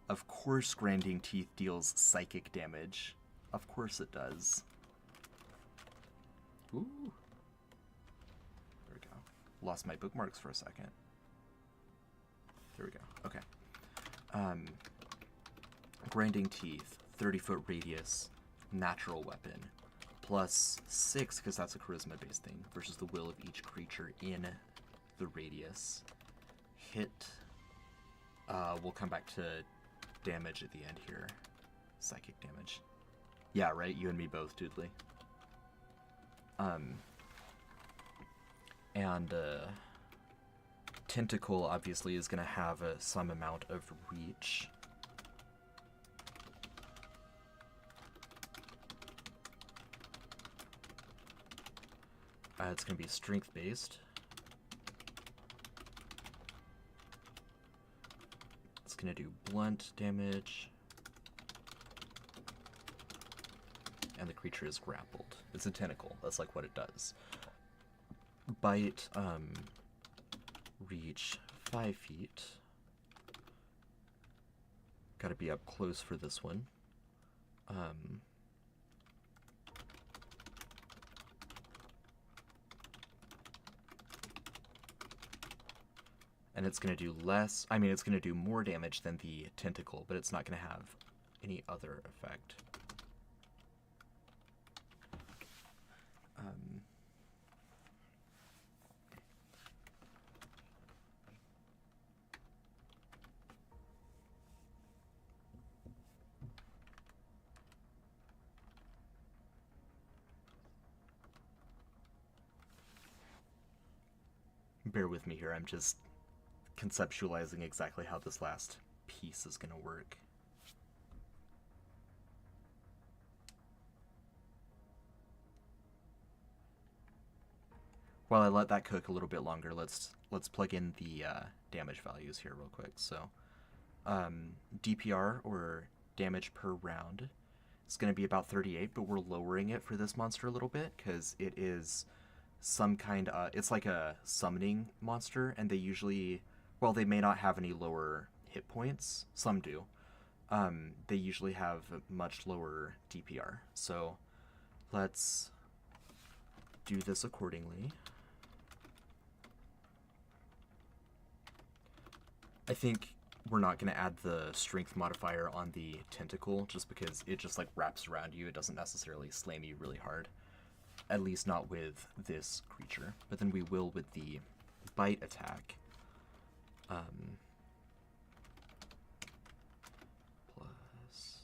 Of course, grinding teeth deals psychic damage. Of course it does. Ooh. There we go. Lost my bookmarks for a second. There we go. Okay. Grinding teeth, 30-foot radius, natural weapon, +6 because that's a charisma-based thing versus the will of each creature in the radius. Hit. We'll come back to damage at the end here. Psychic damage. Yeah, right. You and me both, Doodly. And tentacle obviously is going to have some amount of reach. It's going to be strength based. It's going to do blunt damage. And the creature is grappled. It's a tentacle. That's like what it does. Bite, reach 5 feet. Gotta be up close for this one. And it's gonna do less, I mean, it's gonna do more damage than the tentacle, but it's not gonna have any other effect. Bear with me here, I'm just conceptualizing exactly how this last piece is going to work. While I let that cook a little bit longer, let's plug in the damage values here real quick. So DPR, or damage per round, is going to be about 38, but we're lowering it for this monster a little bit because it is some kind of, it's like a summoning monster, and they usually, well, they may not have any lower hit points. Some do. They usually have much lower DPR. So let's do this accordingly. I think we're not going to add the strength modifier on the tentacle just because it just like wraps around you. It doesn't necessarily slam you really hard. At least not with this creature. But then we will with the bite attack. Plus...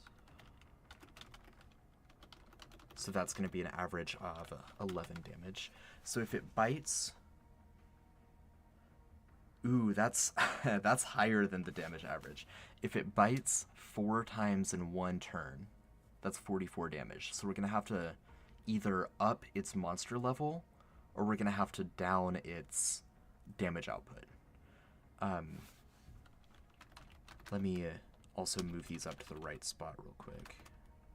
So that's going to be an average of 11 damage. So if it bites... Ooh, that's that's higher than the damage average. If it bites 4 times in one turn, that's 44 damage. So we're gonna have to either up its monster level, or we're gonna have to down its damage output. Let me also move these up to the right spot real quick.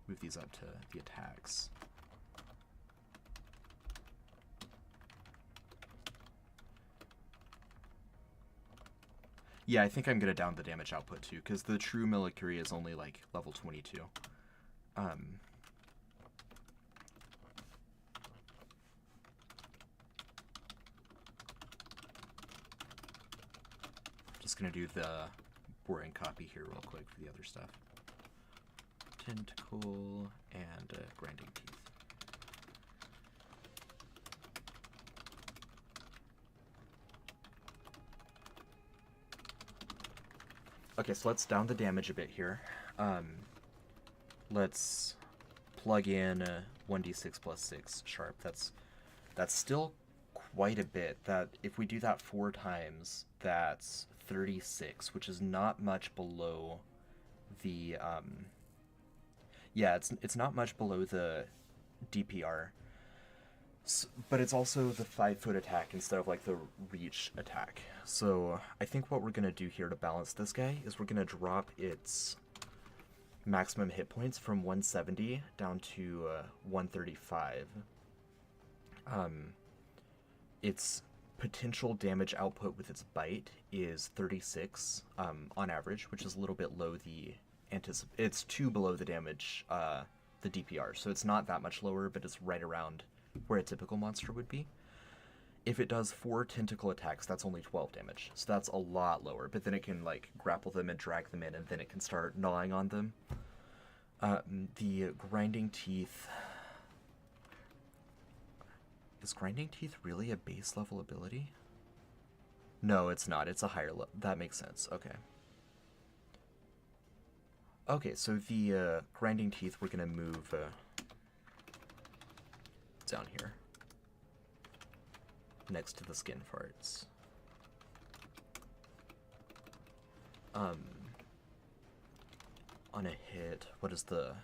Move these up to the attacks. Yeah, I think I'm gonna down the damage output too, because the true Military is only like level 22. Just gonna do the boring copy here real quick for the other stuff. Tentacle and grinding teeth. Okay, so let's down the damage a bit here. Let's plug in 1d6 plus 6 sharp. That's still quite a bit. That if we do that 4 times, that's 36, which is not much below the yeah, it's not much below the DPR. But it's also the 5-foot attack instead of like the reach attack. So I think what we're gonna do here to balance this guy is we're gonna drop its maximum hit points from 170 down to 135. Its potential damage output with its bite is 36 on average, which is a little bit low the it's 2 below the damage the DPR, so it's not that much lower, but it's right around where a typical monster would be. If it does 4 tentacle attacks, that's only 12 damage, so that's a lot lower, but then it can like grapple them and drag them in, and then it can start gnawing on them. The grinding teeth, is grinding teeth really a base level ability? No, it's not. It's a higher level. That makes sense. Okay. Okay, so the grinding teeth, we're gonna move down here, next to the skin farts. On a hit, what is the...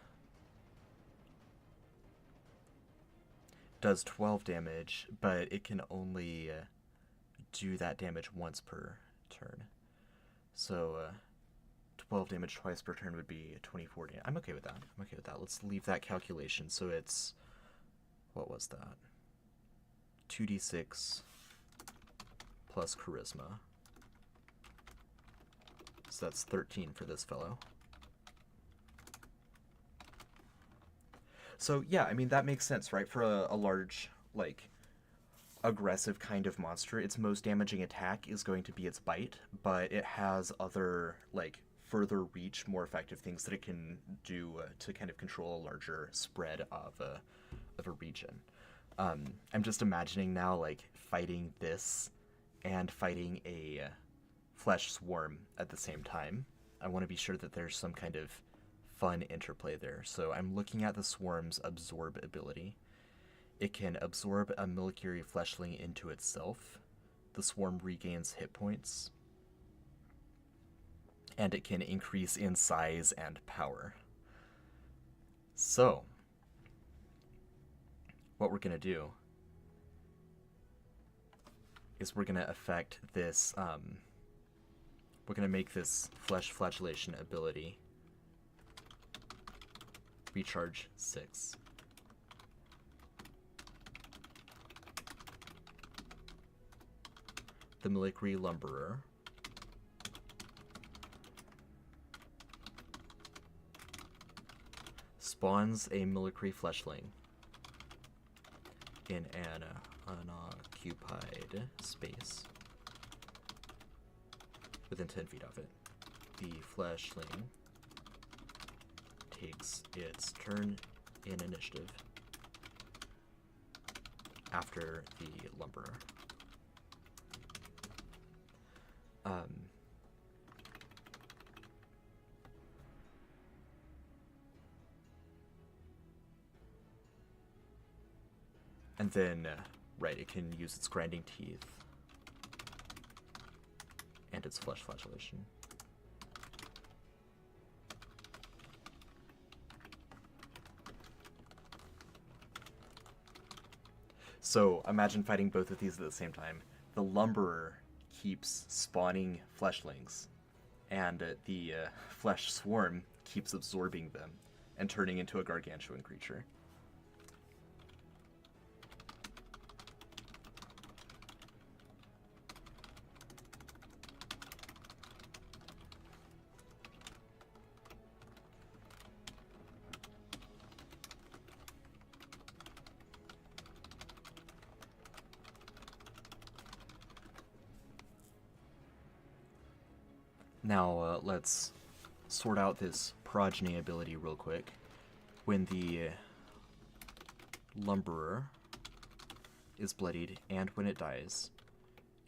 Does 12 damage, but it can only do that damage once per turn. So 12 damage twice per turn would be 24 damage. I'm okay with that. I'm okay with that. Let's leave that calculation. So it's... What was that? 2d6 plus charisma. So that's 13 for this fellow. So yeah, I mean, that makes sense, right? For a large, like, aggressive kind of monster, its most damaging attack is going to be its bite, but it has other, like, further reach, more effective things that it can do to kind of control a larger spread of a region. I'm just imagining now, like, fighting this and fighting a flesh swarm at the same time. I want to be sure that there's some kind of fun interplay there. So I'm looking at the swarm's absorb ability. It can absorb a Military fleshling into itself. The swarm regains hit points. And it can increase in size and power. So what we're going to do is we're going to affect this, we're going to make this flesh flagellation ability recharge 6. The Military Lumberer spawns a Military fleshling in an unoccupied space within 10 feet of it. The fleshling takes its turn in initiative after the lumberer. And then, right, it can use its grinding teeth and its flesh flagellation. So imagine fighting both of these at the same time. The lumberer keeps spawning fleshlings, and the flesh swarm keeps absorbing them and turning into a gargantuan creature. Now, let's sort out this progeny ability real quick. When the lumberer is bloodied and when it dies,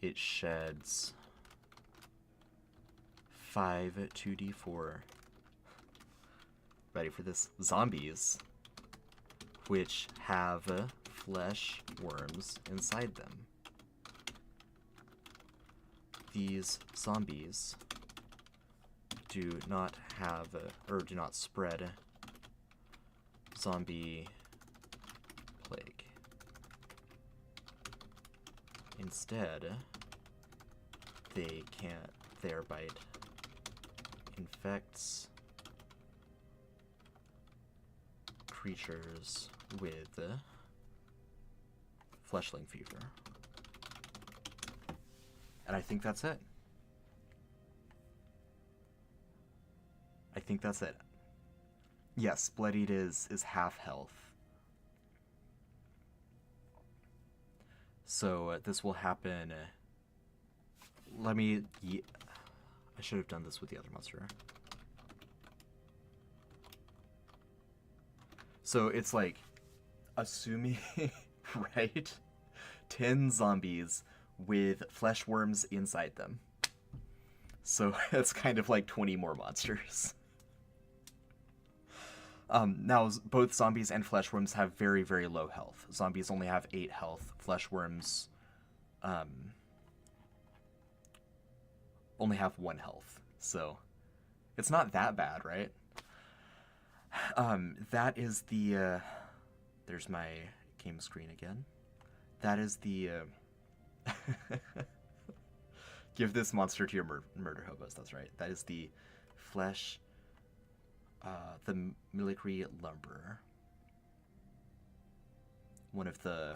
it sheds 5 2d4. Ready for this? Zombies, which have flesh worms inside them. These zombies do not have, or do not spread zombie plague. Instead, their bite infects creatures with fleshling fever. And I think that's it. I think that's it. Yes, bloodied is half health. So this will happen. I should have done this with the other monster. So it's like, assuming, right? 10 zombies with flesh worms inside them. So it's kind of like 20 more monsters. Now, both zombies and flesh worms have very, very low health. Zombies only have 8 health. Flesh worms only have 1 health. So it's not that bad, right? That is the... there's my game screen again. That is the... Give this monster to your murder hobos, that's right. That is the flesh... the Military Lumberer. One of the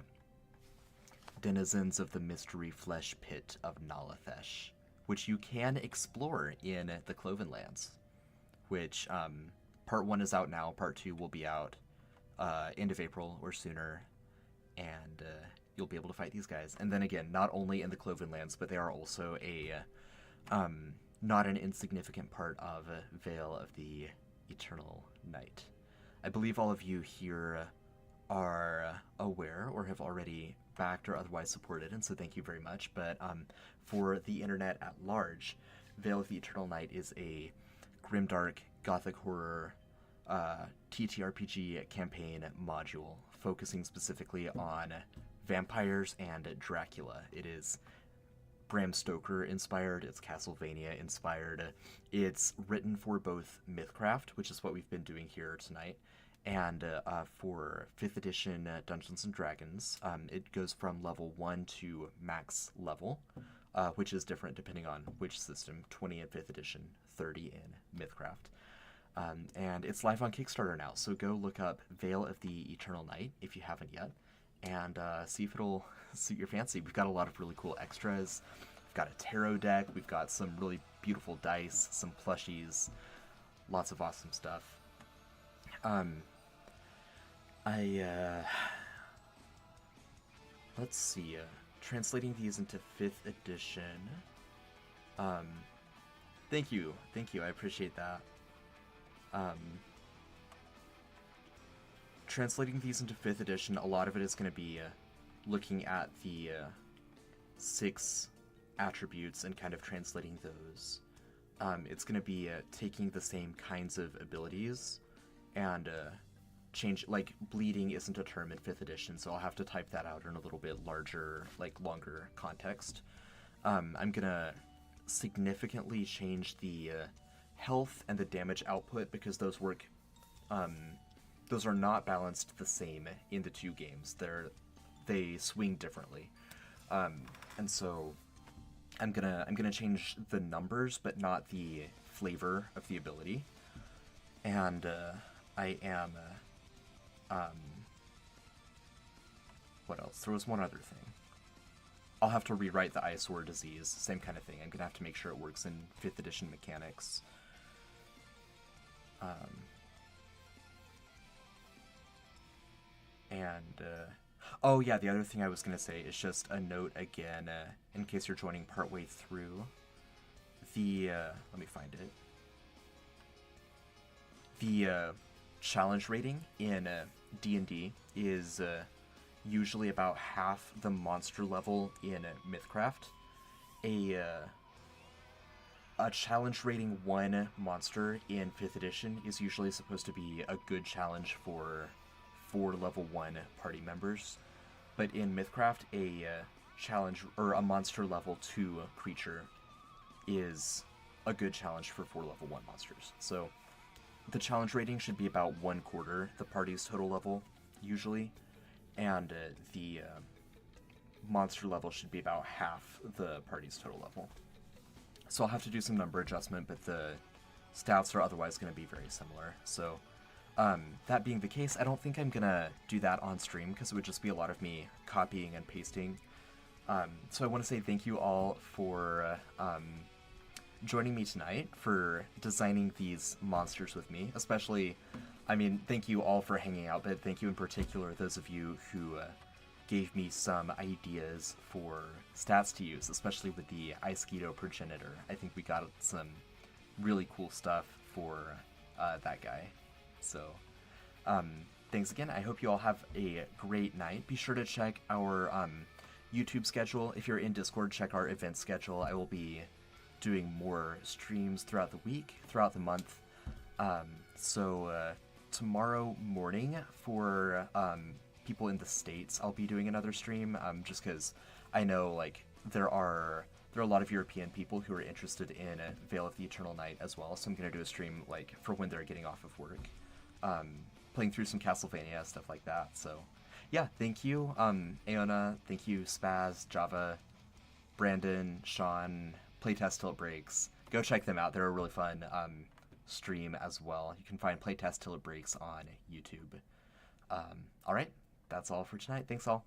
denizens of the mystery flesh pit of Nalathesh, which you can explore in the Cloven Lands, which part 1 is out now, part 2 will be out end of April or sooner, and you'll be able to fight these guys. And then again, not only in the Cloven Lands, but they are also a not an insignificant part of Veil of the Eternal Night. I believe all of you here are aware or have already backed or otherwise supported, and so thank you very much. But for the internet at large, Veil of the Eternal Night is a grimdark gothic horror TTRPG campaign module focusing specifically on vampires and Dracula. It is Bram Stoker inspired, it's Castlevania inspired. It's written for both MythCraft, which is what we've been doing here tonight, and for 5th edition Dungeons & Dragons. It goes from level 1 to max level, which is different depending on which system, 20 in 5th edition, 30 in MythCraft. And it's live on Kickstarter now, so go look up Veil of the Eternal Night if you haven't yet, and see if it'll suit your fancy. We've got a lot of really cool extras. We've got a tarot deck, we've got some really beautiful dice, some plushies, lots of awesome stuff. Let's see, translating these into 5th edition. Thank you, I appreciate that. Translating these into 5th edition, a lot of it is going to be looking at the 6 attributes and kind of translating those. It's going to be taking the same kinds of abilities and change, like bleeding isn't a term in 5th edition, so I'll have to type that out in a little bit larger, like longer context. I'm going to significantly change the health and the damage output, because those work. Those are not balanced the same in the two games. They swing differently, and so I'm gonna change the numbers, but not the flavor of the ability. And I am. What else? There was one other thing. I'll have to rewrite the eyesore disease. Same kind of thing. I'm gonna have to make sure it works in 5th edition mechanics. Oh yeah, the other thing I was gonna say is just a note again, in case you're joining partway through. Let me find it. The challenge rating in D&D is usually about half the monster level in MythCraft. A challenge rating 1 monster in 5th edition is usually supposed to be a good challenge for 4 level 1 party members. But in MythCraft, a challenge or a monster level 2 creature is a good challenge for 4 level 1 monsters. So the challenge rating should be about 1/4 the party's total level, usually, and the monster level should be about half the party's total level. So I'll have to do some number adjustment, but the stats are otherwise going to be very similar. So that being the case, I don't think I'm going to do that on stream, because it would just be a lot of me copying and pasting. So I want to say thank you all for joining me tonight, for designing these monsters with me. Especially, I mean, thank you all for hanging out, but thank you in particular those of you who gave me some ideas for stats to use, especially with the Iceketo progenitor. I think we got some really cool stuff for that guy. So, thanks again. I hope you all have a great night. Be sure to check our YouTube schedule. If you're in Discord, check our event schedule. I will be doing more streams throughout the week, throughout the month. So tomorrow morning for people in the States, I'll be doing another stream, just because I know like there are a lot of European people who are interested in Veil of the Eternal Night as well, so I'm going to do a stream like for when they're getting off of work, playing through some Castlevania, stuff like that. So yeah, thank you, Aona, thank you, Spaz, Java, Brandon, Sean, Playtest Till It Breaks. Go check them out. They're a really fun stream as well. You can find Playtest Till It Breaks on YouTube. All right, that's all for tonight. Thanks all.